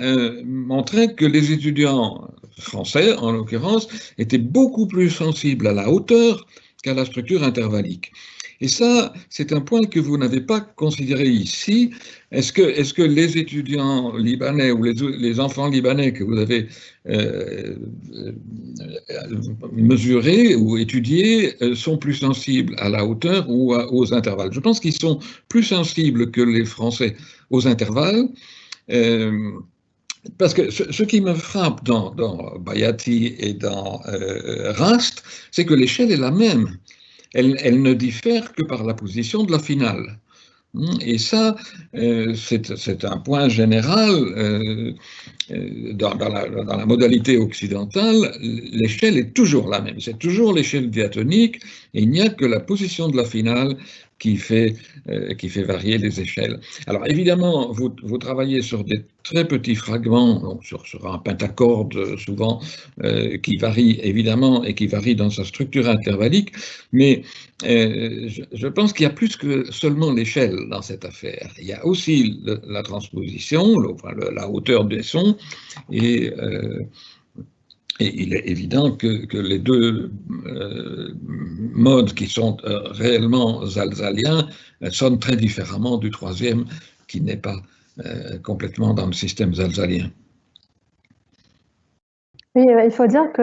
montrait que les étudiants français, en l'occurrence, étaient beaucoup plus sensibles à la hauteur qu'à la structure intervallique. Et ça, c'est un point que vous n'avez pas considéré ici. Est-ce que les étudiants libanais ou les enfants libanais que vous avez mesurés ou étudiés sont plus sensibles à la hauteur ou aux intervalles? Je pense qu'ils sont plus sensibles que les Français aux intervalles. Parce que ce qui me frappe dans Bayati et dans Rast, c'est que l'échelle est la même. Elle ne diffère que par la position de la finale. Et ça, c'est un point général. Dans la modalité occidentale, l'échelle est toujours la même. C'est toujours l'échelle diatonique, et il n'y a que la position de la finale qui fait varier les échelles. Alors évidemment, vous travaillez sur des très petits fragments, donc sur un pentacorde souvent, qui varie évidemment et qui varie dans sa structure intervallique, mais je pense qu'il y a plus que seulement l'échelle dans cette affaire. Il y a aussi la transposition, la hauteur des sons, et il est évident que les deux modes qui sont réellement alsaciens sonnent très différemment du troisième qui n'est pas complètement dans le système alsacien. Oui, il faut dire que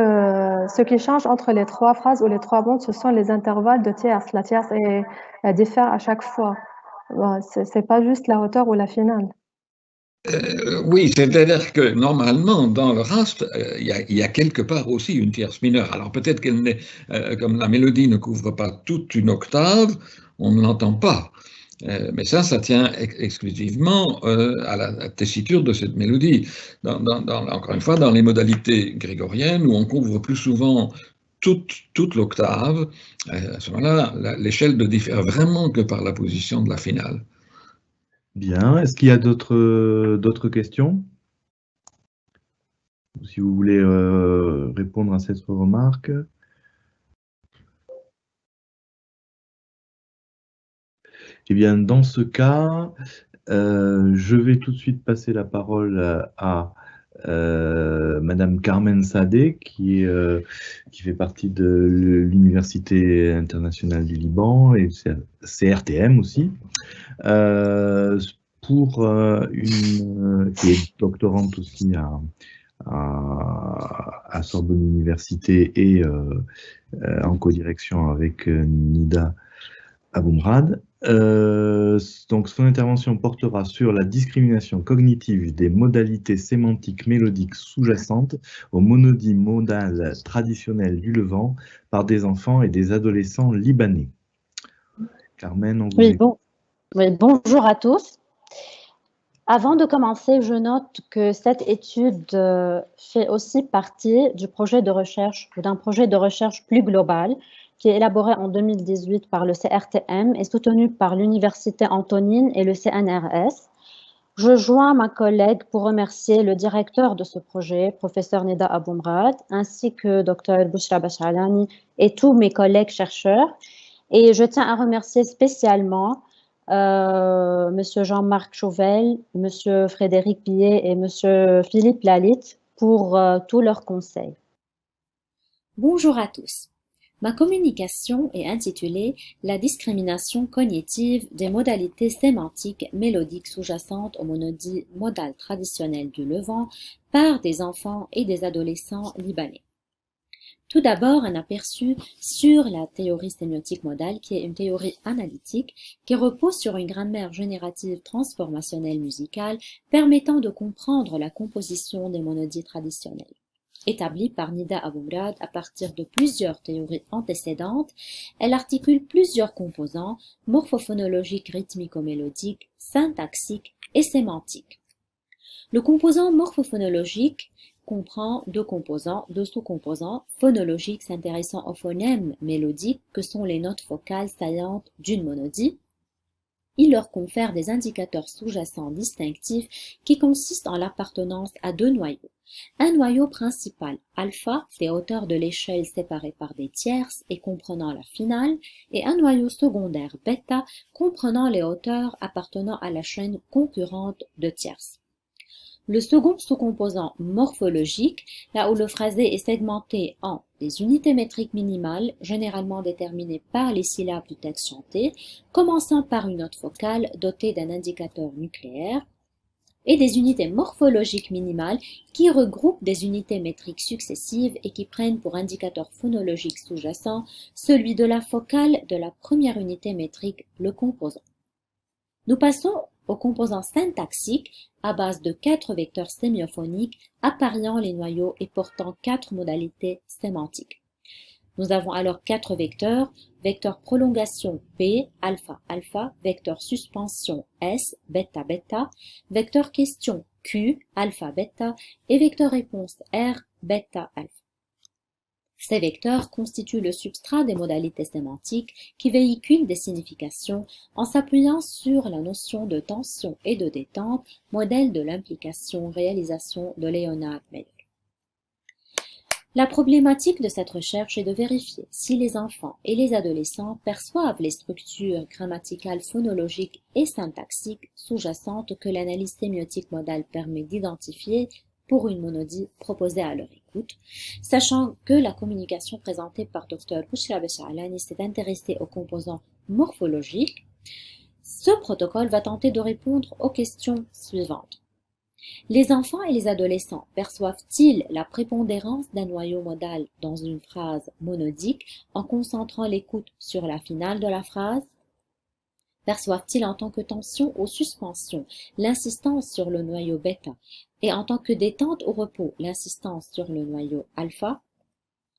ce qui change entre les trois phrases ou les trois modes, ce sont les intervalles de tierces. La tierce diffère à chaque fois. Bon, c'est pas juste la hauteur ou la finale. Oui, c'est-à-dire que normalement, dans le Rast, il y a quelque part aussi une tierce mineure. Alors peut-être qu'elle n'est, comme la mélodie ne couvre pas toute une octave, on ne l'entend pas. Mais ça tient exclusivement à la tessiture de cette mélodie. Encore une fois, dans les modalités grégoriennes, où on couvre plus souvent toute l'octave, à ce moment-là, l'échelle ne diffère vraiment que par la position de la finale. Bien. Est-ce qu'il y a d'autres questions? Si vous voulez répondre à cette remarque. Eh bien, dans ce cas, je vais tout de suite passer la parole à Madame Carmen Sadeh, qui fait partie de l'Université internationale du Liban et CRTM aussi, qui est doctorante aussi à Sorbonne Université et en codirection avec Nida Aboumrad. Donc son intervention portera sur la discrimination cognitive des modalités sémantiques mélodiques sous-jacentes aux monodies modales traditionnelles du Levant par des enfants et des adolescents libanais. Carmen, on vous écoute. Oui, bonjour à tous. Avant de commencer, je note que cette étude fait aussi partie du projet de recherche ou d'un projet de recherche plus global qui est élaboré en 2018 par le CRTM et soutenu par l'Université Antonine et le CNRS. Je joins ma collègue pour remercier le directeur de ce projet, professeur Nida Aboumrad, ainsi que Dr Bouchra Bachalani et tous mes collègues chercheurs. Et je tiens à remercier spécialement Monsieur Jean-Marc Chauvel, Monsieur Frédéric Pillet et Monsieur Philippe Lalit pour tous leurs conseils. Bonjour à tous. Ma communication est intitulée « La discrimination cognitive des modalités sémantiques mélodiques sous-jacentes aux monodies modales traditionnelles du Levant par des enfants et des adolescents libanais ». Tout d'abord, un aperçu sur la théorie sémiotique modale, qui est une théorie analytique qui repose sur une grammaire générative transformationnelle musicale permettant de comprendre la composition des monodies traditionnelles. Établie par Nida Aboumrad à partir de plusieurs théories antécédentes, elle articule plusieurs composants morphophonologiques, rythmico-mélodiques, syntaxiques et sémantiques. Le composant morphophonologique comprend deux sous-composants phonologiques s'intéressant aux phonèmes mélodiques que sont les notes vocales saillantes d'une monodie. Il leur confère des indicateurs sous-jacents distinctifs qui consistent en l'appartenance à deux noyaux. Un noyau principal, alpha, des hauteurs de l'échelle séparées par des tierces et comprenant la finale, et un noyau secondaire, bêta, comprenant les hauteurs appartenant à la chaîne concurrente de tierces. Le second sous-composant morphologique, là où le phrasé est segmenté en des unités métriques minimales, généralement déterminées par les syllabes du texte chanté, commençant par une note vocale dotée d'un indicateur nucléaire, et des unités morphologiques minimales qui regroupent des unités métriques successives et qui prennent pour indicateur phonologique sous-jacent celui de la vocale de la première unité métrique, le composant. Nous passons au composant syntaxique à base de 4 vecteurs sémiophoniques appariant les noyaux et portant 4 modalités sémantiques. Nous avons alors 4 vecteurs, vecteur prolongation P, alpha, alpha, vecteur suspension S, bêta, bêta, vecteur question Q, alpha, bêta, et vecteur réponse R, bêta, alpha. Ces vecteurs constituent le substrat des modalités sémantiques qui véhiculent des significations en s'appuyant sur la notion de tension et de détente, modèle de l'implication-réalisation de Leonard Meyer. La problématique de cette recherche est de vérifier si les enfants et les adolescents perçoivent les structures grammaticales, phonologiques et syntaxiques sous-jacentes que l'analyse sémiotique modale permet d'identifier pour une monodie proposée à leur écoute, sachant que la communication présentée par Dr Bouchra Besha'alani s'est intéressée aux composants morphologiques. Ce protocole va tenter de répondre aux questions suivantes. Les enfants et les adolescents perçoivent-ils la prépondérance d'un noyau modal dans une phrase monodique en concentrant l'écoute sur la finale de la phrase? Perçoivent-ils en tant que tension ou suspension l'insistance sur le noyau bêta et en tant que détente ou repos l'insistance sur le noyau alpha?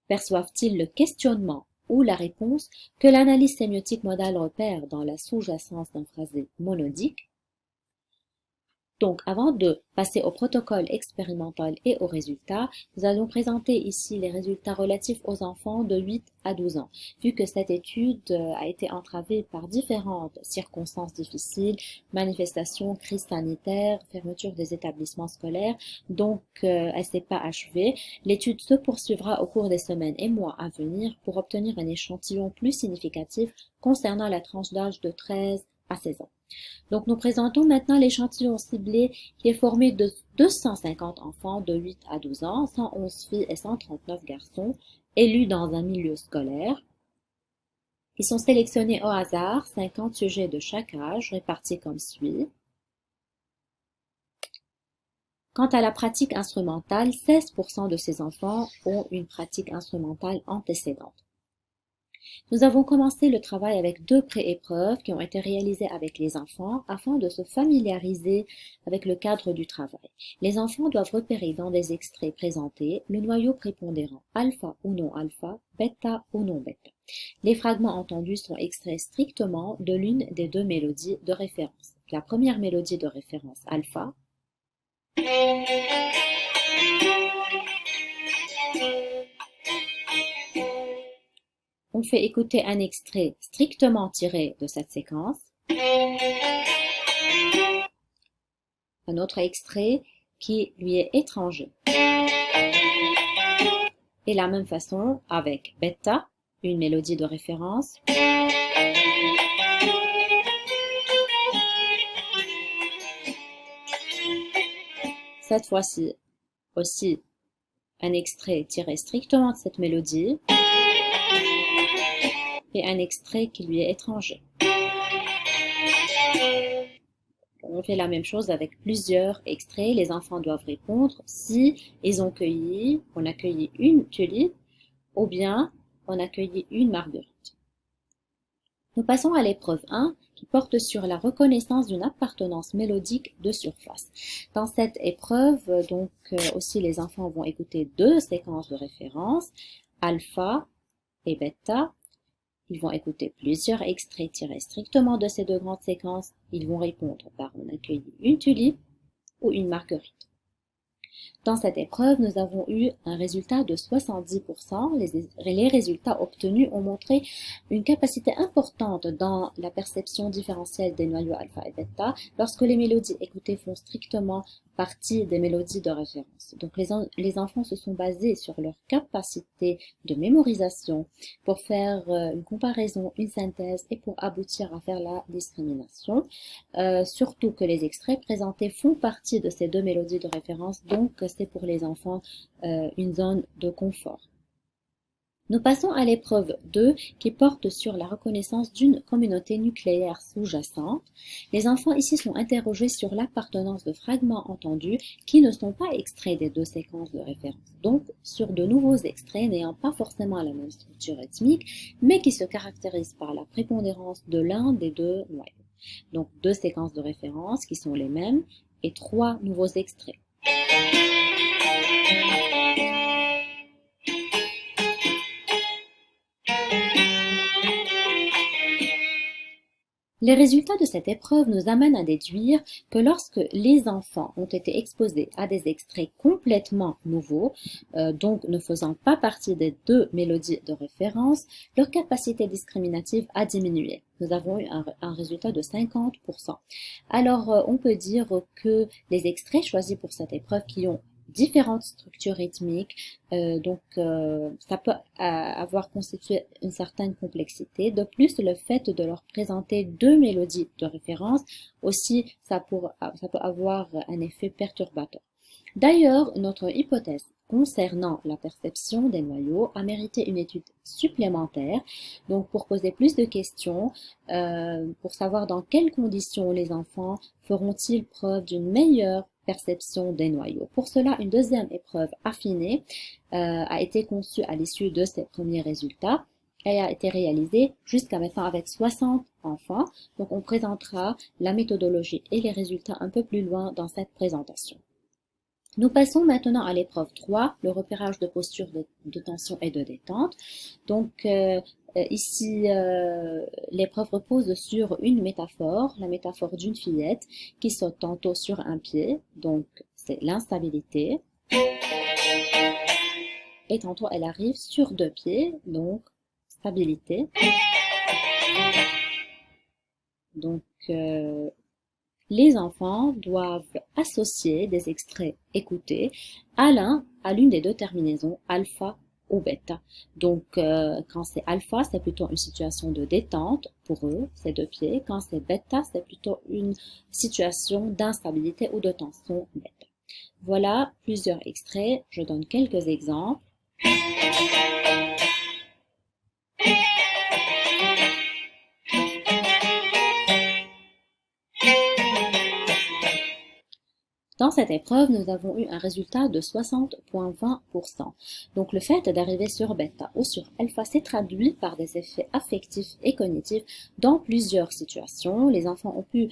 Perçoivent-ils le questionnement ou la réponse que l'analyse sémiotique modale repère dans la sous-jacence d'un phrasé monodique? Donc, avant de passer au protocole expérimental et aux résultats, nous allons présenter ici les résultats relatifs aux enfants de 8 à 12 ans. Vu que cette étude a été entravée par différentes circonstances difficiles, manifestations, crise sanitaire, fermeture des établissements scolaires, donc elle ne s'est pas achevée. L'étude se poursuivra au cours des semaines et mois à venir pour obtenir un échantillon plus significatif concernant la tranche d'âge de 13 à 16 ans. Donc, nous présentons maintenant l'échantillon ciblé qui est formé de 250 enfants de 8 à 12 ans, 111 filles et 139 garçons, élus dans un milieu scolaire. Ils sont sélectionnés au hasard, 50 sujets de chaque âge, répartis comme suit. Quant à la pratique instrumentale, 16% de ces enfants ont une pratique instrumentale antécédente. Nous avons commencé le travail avec 2 pré-épreuves qui ont été réalisées avec les enfants afin de se familiariser avec le cadre du travail. Les enfants doivent repérer dans des extraits présentés le noyau prépondérant alpha ou non alpha, bêta ou non bêta. Les fragments entendus sont extraits strictement de l'une des 2 mélodies de référence. La première mélodie de référence alpha. On fait écouter un extrait strictement tiré de cette séquence. Un autre extrait qui lui est étranger. Et la même façon avec bêta, une mélodie de référence. Cette fois-ci aussi un extrait tiré strictement de cette mélodie. et un extrait qui lui est étranger. On fait la même chose avec plusieurs extraits. Les enfants doivent répondre si on a cueilli une tulipe ou bien on a cueilli une marguerite. Nous passons à l'épreuve 1 qui porte sur la reconnaissance d'une appartenance mélodique de surface. Dans cette épreuve, aussi les enfants vont écouter deux séquences de référence, alpha et bêta. Ils vont écouter plusieurs extraits tirés strictement de ces deux grandes séquences. Ils vont répondre par on a cueilli une tulipe ou une marguerite. Dans cette épreuve, nous avons eu un résultat de 70%. Les résultats obtenus ont montré une capacité importante dans la perception différentielle des noyaux alpha et bêta lorsque les mélodies écoutées font strictement partie des mélodies de référence. Donc les enfants se sont basés sur leur capacité de mémorisation pour faire une comparaison, une synthèse et pour aboutir à faire la discrimination. Surtout que les extraits présentés font partie de ces deux mélodies de référence, donc c'est pour les enfants une zone de confort. Nous passons à l'épreuve 2 qui porte sur la reconnaissance d'une communauté nucléaire sous-jacente. Les enfants ici sont interrogés sur l'appartenance de fragments entendus qui ne sont pas extraits des deux séquences de référence, donc sur de nouveaux extraits n'ayant pas forcément la même structure rythmique, mais qui se caractérisent par la prépondérance de l'un des deux noyaux. Donc deux séquences de référence qui sont les mêmes et trois nouveaux extraits. Les résultats de cette épreuve nous amènent à déduire que lorsque les enfants ont été exposés à des extraits complètement nouveaux, donc ne faisant pas partie des deux mélodies de référence, leur capacité discriminative a diminué. Nous avons eu un résultat de 50%. Alors, on peut dire que les extraits choisis pour cette épreuve qui ont différentes structures rythmiques, ça peut avoir constitué une certaine complexité. De plus, le fait de leur présenter deux mélodies de référence aussi, ça peut avoir un effet perturbateur. D'ailleurs, notre hypothèse concernant la perception des noyaux a mérité une étude supplémentaire, donc pour poser plus de questions, pour savoir dans quelles conditions les enfants feront-ils preuve d'une meilleure perception des noyaux. Pour cela, une deuxième épreuve affinée a été conçue à l'issue de ces premiers résultats et a été réalisée jusqu'à maintenant avec 60 enfants. Donc, on présentera la méthodologie et les résultats un peu plus loin dans cette présentation. Nous passons maintenant à l'épreuve 3, le repérage de postures de tension et de détente. Donc, ici, l'épreuve repose sur une métaphore, la métaphore d'une fillette qui saute tantôt sur un pied, donc c'est l'instabilité, et tantôt elle arrive sur deux pieds, donc stabilité. Donc, les enfants doivent associer des extraits écoutés à l'une des deux terminaisons alpha ou bêta. Donc, quand c'est alpha, c'est plutôt une situation de détente pour eux, ces deux pieds. Quand c'est bêta, c'est plutôt une situation d'instabilité ou de tension bêta. Voilà plusieurs extraits. Je donne quelques exemples. Dans cette épreuve, nous avons eu un résultat de 60,20%. Donc le fait d'arriver sur bêta ou sur alpha s'est traduit par des effets affectifs et cognitifs dans plusieurs situations. Les enfants ont pu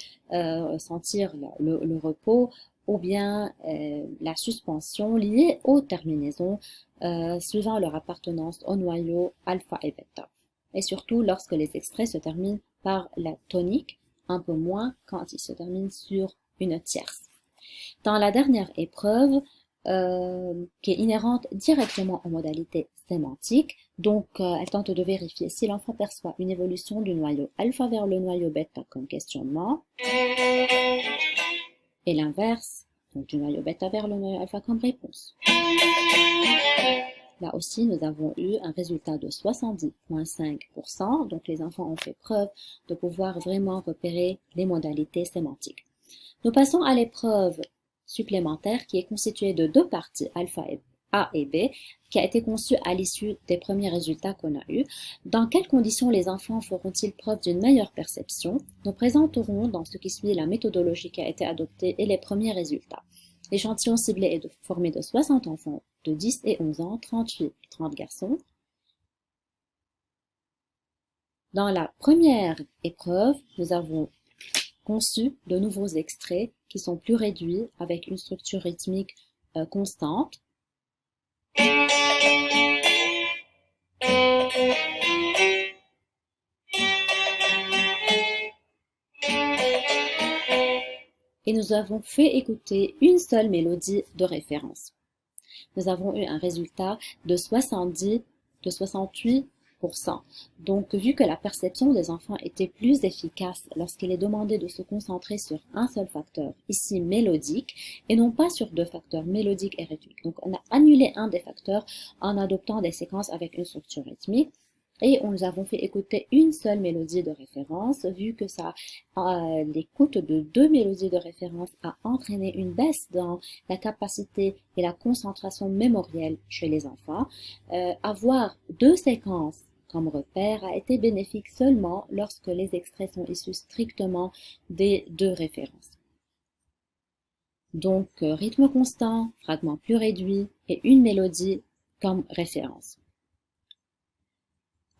sentir le repos ou bien la suspension liée aux terminaisons suivant leur appartenance au noyau alpha et bêta. Et surtout lorsque les extraits se terminent par la tonique, un peu moins quand ils se terminent sur une tierce. Dans la dernière épreuve, qui est inhérente directement aux modalités sémantiques, donc elle tente de vérifier si l'enfant perçoit une évolution du noyau alpha vers le noyau bêta comme questionnement, et l'inverse, donc du noyau bêta vers le noyau alpha comme réponse. Là aussi, nous avons eu un résultat de 70,5%, donc les enfants ont fait preuve de pouvoir vraiment repérer les modalités sémantiques. Nous passons à l'épreuve supplémentaire qui est constituée de deux parties, alpha A et B, qui a été conçu à l'issue des premiers résultats qu'on a eus. Dans quelles conditions les enfants feront-ils preuve d'une meilleure perception? Nous présenterons dans ce qui suit la méthodologie qui a été adoptée et les premiers résultats. L'échantillon ciblé est formé de 60 enfants de 10 et 11 ans, 30 filles et 30 garçons. Dans la première épreuve, nous avons conçu de nouveaux extraits qui sont plus réduits avec une structure rythmique constante. Et nous avons fait écouter une seule mélodie de référence. Nous avons eu un résultat de 68%. Donc, vu que la perception des enfants était plus efficace lorsqu'il est demandé de se concentrer sur un seul facteur, ici mélodique, et non pas sur deux facteurs, mélodique et rythmique. Donc, on a annulé un des facteurs en adoptant des séquences avec une structure rythmique. Et nous avons fait écouter une seule mélodie de référence, vu que l'écoute de deux mélodies de référence a entraîné une baisse dans la capacité et la concentration mémorielle chez les enfants. Avoir deux séquences comme repère a été bénéfique seulement lorsque les extraits sont issus strictement des deux références. Donc, rythme constant, fragment plus réduit et une mélodie comme référence.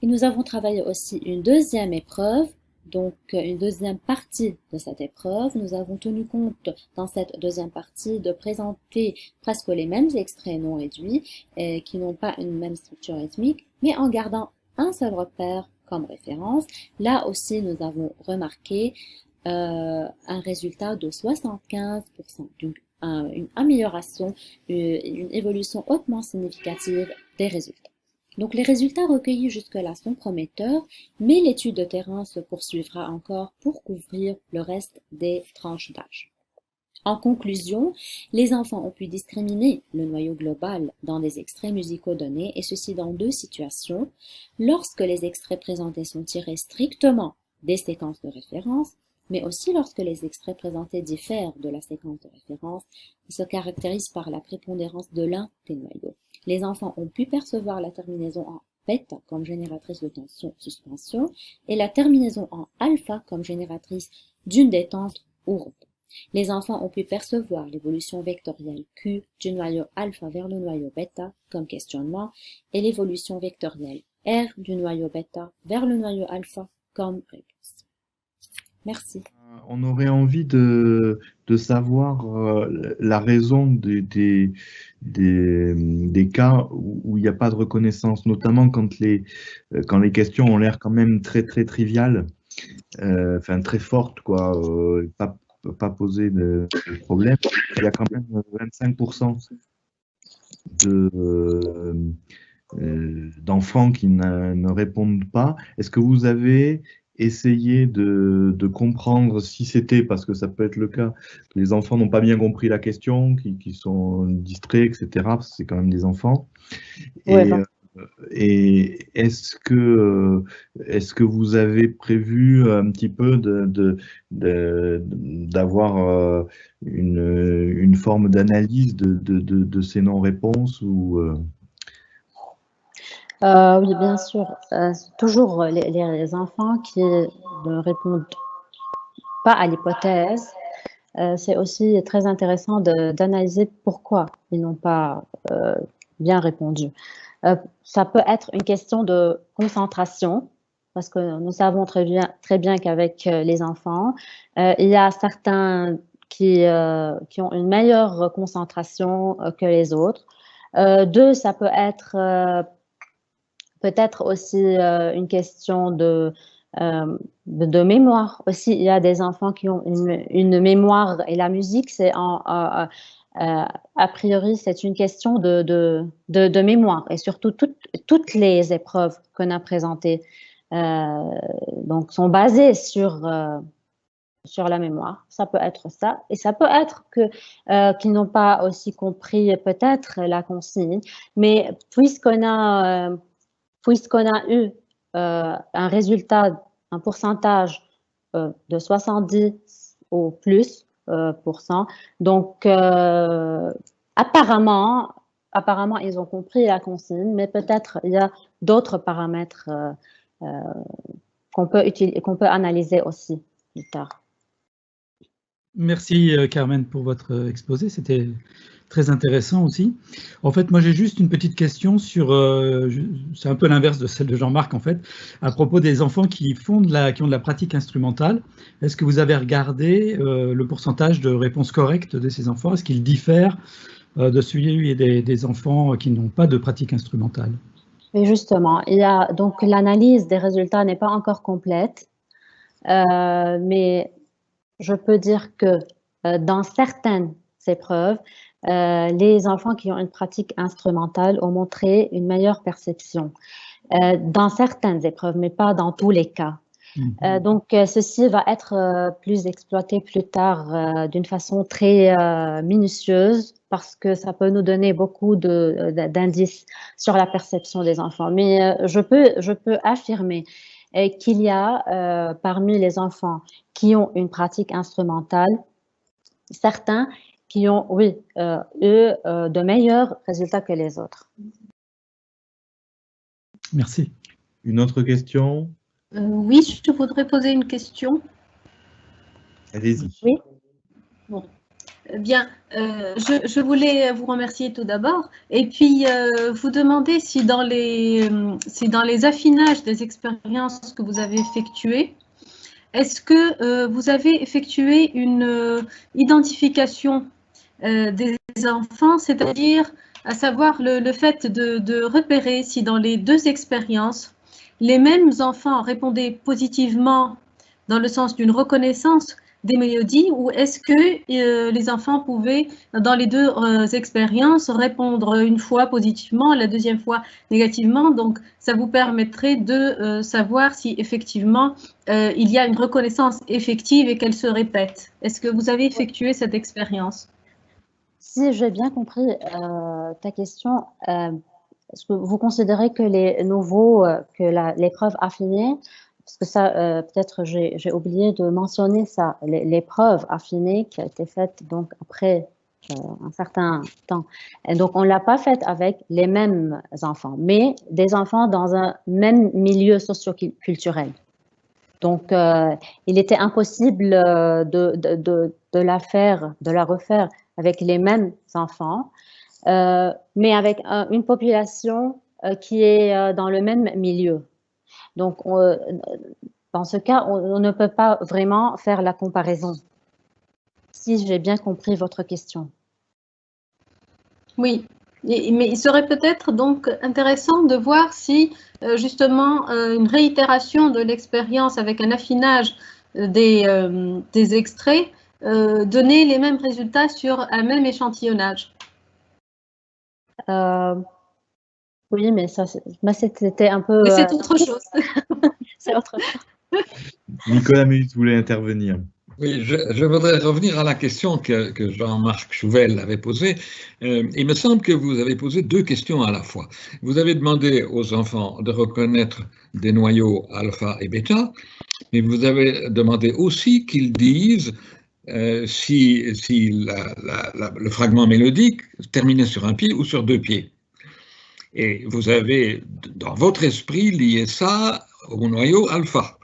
Et nous avons travaillé aussi une deuxième épreuve, donc une deuxième partie de cette épreuve. Nous avons tenu compte dans cette deuxième partie de présenter presque les mêmes extraits non réduits qui n'ont pas une même structure rythmique, mais en gardant un seul repère comme référence. Là aussi, nous avons remarqué un résultat de 75%, donc une amélioration, une évolution hautement significative des résultats. Donc les résultats recueillis jusque-là sont prometteurs, mais l'étude de terrain se poursuivra encore pour couvrir le reste des tranches d'âge. En conclusion, les enfants ont pu discriminer le noyau global dans des extraits musicaux donnés, et ceci dans deux situations. Lorsque les extraits présentés sont tirés strictement des séquences de référence, mais aussi lorsque les extraits présentés diffèrent de la séquence de référence et se caractérisent par la prépondérance de l'un des noyaux. Les enfants ont pu percevoir la terminaison en bêta comme génératrice de tension-suspension et la terminaison en alpha comme génératrice d'une détente ou repos. Les enfants ont pu percevoir l'évolution vectorielle Q du noyau alpha vers le noyau bêta comme questionnement et l'évolution vectorielle R du noyau bêta vers le noyau alpha comme réponse. Merci. On aurait envie de savoir la raison des cas où il n'y a pas de reconnaissance, notamment quand les questions ont l'air quand même très triviales, enfin très fortes, quoi, pas poser de problème. Il y a quand même 25% d'enfants qui ne répondent pas. Est-ce que vous avez essayé de comprendre si c'était, parce que ça peut être le cas, que les enfants n'ont pas bien compris la question, qui sont distraits, etc., parce que c'est quand même des enfants. Et est-ce que vous avez prévu un petit peu d'avoir une forme d'analyse de ces non-réponses ou Oui, bien sûr. Toujours les enfants qui ne répondent pas à l'hypothèse, c'est aussi très intéressant d'analyser pourquoi ils n'ont pas bien répondu. Ça peut être une question de concentration, parce que nous savons très bien qu'avec les enfants, il y a certains qui ont une meilleure concentration que les autres. Deux, ça peut être peut-être aussi une question de mémoire. Aussi, il y a des enfants qui ont une mémoire, et la musique, c'est a priori, c'est une question de mémoire, et surtout toutes les épreuves qu'on a présentées donc sont basées sur la mémoire. Ça peut être ça, et ça peut être qu'ils n'ont pas aussi compris peut-être la consigne, mais puisqu'on a eu un résultat, un pourcentage de 70 ou plus %, donc apparemment, apparemment, ils ont compris la consigne, mais peut-être il y a d'autres paramètres qu'on peut analyser aussi plus tard. Merci Carmen pour votre exposé, c'était très intéressant aussi. En fait, moi j'ai juste une petite question sur, c'est un peu l'inverse de celle de Jean-Marc en fait, à propos des enfants qui ont de la pratique instrumentale. Est-ce que vous avez regardé le pourcentage de réponses correctes de ces enfants? Est-ce qu'ils diffèrent de celui des enfants qui n'ont pas de pratique instrumentale? Mais justement, donc l'analyse des résultats n'est pas encore complète, mais je peux dire que dans certaines épreuves, les enfants qui ont une pratique instrumentale ont montré une meilleure perception. Dans certaines épreuves, mais pas dans tous les cas. Donc, ceci va être plus exploité plus tard d'une façon très minutieuse parce que ça peut nous donner beaucoup d'indices sur la perception des enfants. Mais je peux affirmer qu'il y a parmi les enfants qui ont une pratique instrumentale, certains qui ont, oui, eu de meilleurs résultats que les autres. Merci. Une autre question? Oui, je voudrais poser une question. Allez-y. Oui. Bon. Bien, je voulais vous remercier tout d'abord et puis vous demander si dans les affinages des expériences que vous avez effectuées, est-ce que vous avez effectué une identification des enfants, c'est-à-dire à savoir le fait de repérer si dans les deux expériences, les mêmes enfants répondaient positivement dans le sens d'une reconnaissance des mélodies ou est-ce que les enfants pouvaient, dans les deux expériences, répondre une fois positivement, la deuxième fois négativement. Donc, ça vous permettrait de savoir si effectivement il y a une reconnaissance effective et qu'elle se répète. Est-ce que vous avez effectué cette expérience? Si j'ai bien compris ta question, est-ce que vous considérez que les nouveaux, que l'épreuve affinée, parce que ça, peut-être j'ai oublié de mentionner ça, l'épreuve affinée qui a été faite donc après un certain temps. Et donc, on ne l'a pas faite avec les mêmes enfants, mais des enfants dans un même milieu socio-culturel. Donc, il était impossible de la refaire avec les mêmes enfants, mais avec une population qui est dans le même milieu. Donc, dans ce cas, on ne peut pas vraiment faire la comparaison, si j'ai bien compris votre question. Oui, mais il serait peut-être donc intéressant de voir si justement une réitération de l'expérience avec un affinage des extraits donnait les mêmes résultats sur un même échantillonnage. Oui, mais ça, c'était un peu... Mais c'est autre chose. C'est autre chose. Nicolas Meus voulait intervenir. Oui, je voudrais revenir à la question que Jean-Marc Chouvel avait posée. Il me semble que vous avez posé deux questions à la fois. Vous avez demandé aux enfants de reconnaître des noyaux alpha et bêta, mais vous avez demandé aussi qu'ils disent si le fragment mélodique terminait sur un pied ou sur deux pieds. Et vous avez, dans votre esprit, lié ça au noyau alpha.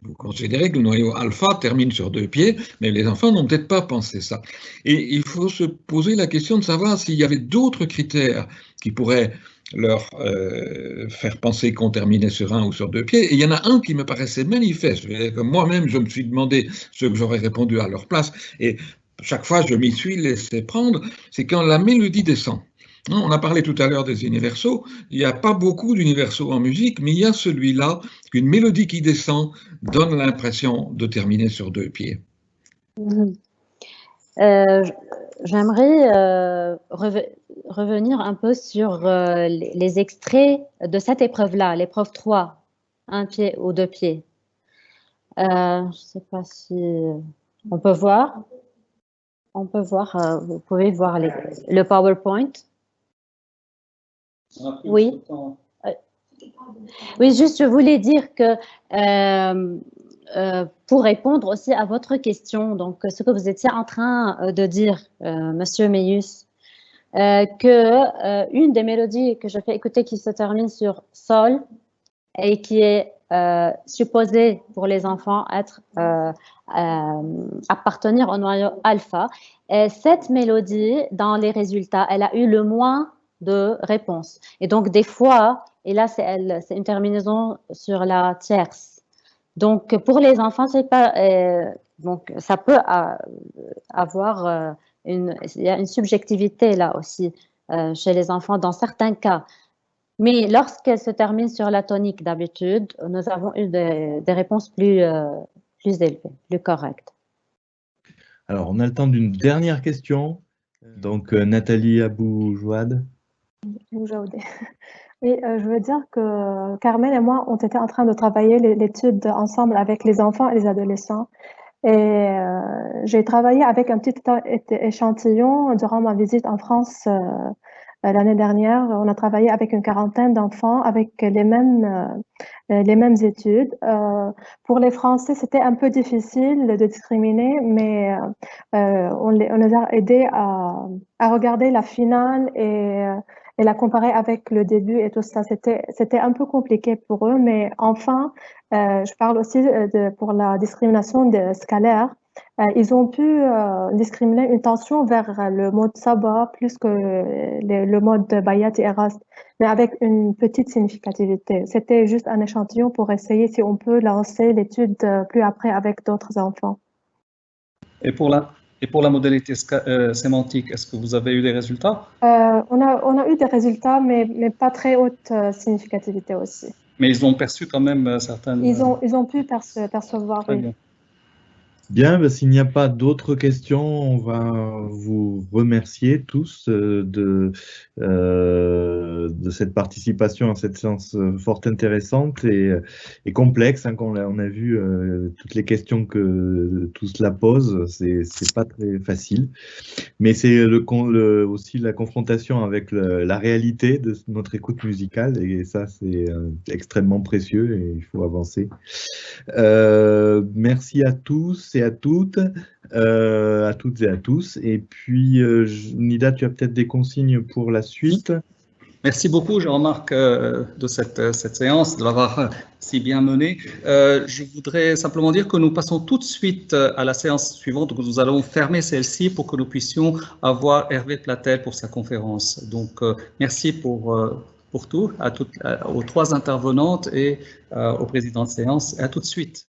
Vous considérez que le noyau alpha termine sur deux pieds, mais les enfants n'ont peut-être pas pensé ça. Et il faut se poser la question de savoir s'il y avait d'autres critères qui pourraient leur faire penser qu'on terminait sur un ou sur deux pieds. Et il y en a un qui me paraissait manifeste. Moi-même, je me suis demandé ce que j'aurais répondu à leur place. Et chaque fois, je m'y suis laissé prendre. C'est quand la mélodie descend. On a parlé tout à l'heure des universaux. Il n'y a pas beaucoup d'universaux en musique, mais il y a celui-là, qu'une mélodie qui descend donne l'impression de terminer sur deux pieds. J'aimerais revenir un peu sur les extraits de cette épreuve-là, l'épreuve 3, un pied ou deux pieds. Je ne sais pas si on peut voir. On peut voir, vous pouvez voir le PowerPoint. Oui. Oui, juste je voulais dire que pour répondre aussi à votre question, donc ce que vous étiez en train de dire, Monsieur Meus, que une des mélodies que je fais écouter qui se termine sur sol et qui est supposée pour les enfants appartenir au noyau alpha. Et cette mélodie, dans les résultats, elle a eu le moins de réponses. Et donc, des fois, et là, c'est une terminaison sur la tierce. Donc, pour les enfants, c'est pas, donc, ça peut avoir il y a une subjectivité là aussi chez les enfants dans certains cas. Mais lorsqu'elle se termine sur la tonique d'habitude, nous avons eu des réponses plus élevées, plus correctes. Alors, on a le temps d'une dernière question. Donc, Nathalie Abou-Jouad. Oui, je veux dire que Carmen et moi, on était en train de travailler l'étude ensemble avec les enfants et les adolescents. Et j'ai travaillé avec un petit échantillon durant ma visite en France l'année dernière. On a travaillé avec une quarantaine d'enfants avec les mêmes études. Pour les Français, c'était un peu difficile de discriminer, mais on les a aidés à regarder la finale et la comparer avec le début et tout ça. C'était un peu compliqué pour eux, mais enfin, je parle aussi pour la discrimination scalaire. Ils ont pu discriminer une tension vers le mode Saba plus que le mode Bayat et Erast, mais avec une petite significativité. C'était juste un échantillon pour essayer si on peut lancer l'étude plus après avec d'autres enfants. Et pour la modalité sémantique, est-ce que vous avez eu des résultats? On a eu des résultats, mais pas très haute significativité aussi. Mais ils ont perçu quand même certaines... Ils ont pu percevoir, Très oui. bien. Bien, ben, s'il n'y a pas d'autres questions, on va vous remercier tous de cette participation à cette séance fort intéressante et complexe. Hein, on a vu toutes les questions que tout cela pose, c'est pas très facile, mais c'est aussi la confrontation avec la réalité de notre écoute musicale et ça c'est extrêmement précieux et il faut avancer. Merci à tous et à toutes et à tous. Et puis, Nida, tu as peut-être des consignes pour la suite. Merci beaucoup, Jean-Marc, de cette séance, de l'avoir si bien menée. Je voudrais simplement dire que nous passons tout de suite à la séance suivante. Donc, nous allons fermer celle-ci pour que nous puissions avoir Hervé Platel pour sa conférence. Donc, merci pour tout, aux trois intervenantes et au président de séance. Et à tout de suite.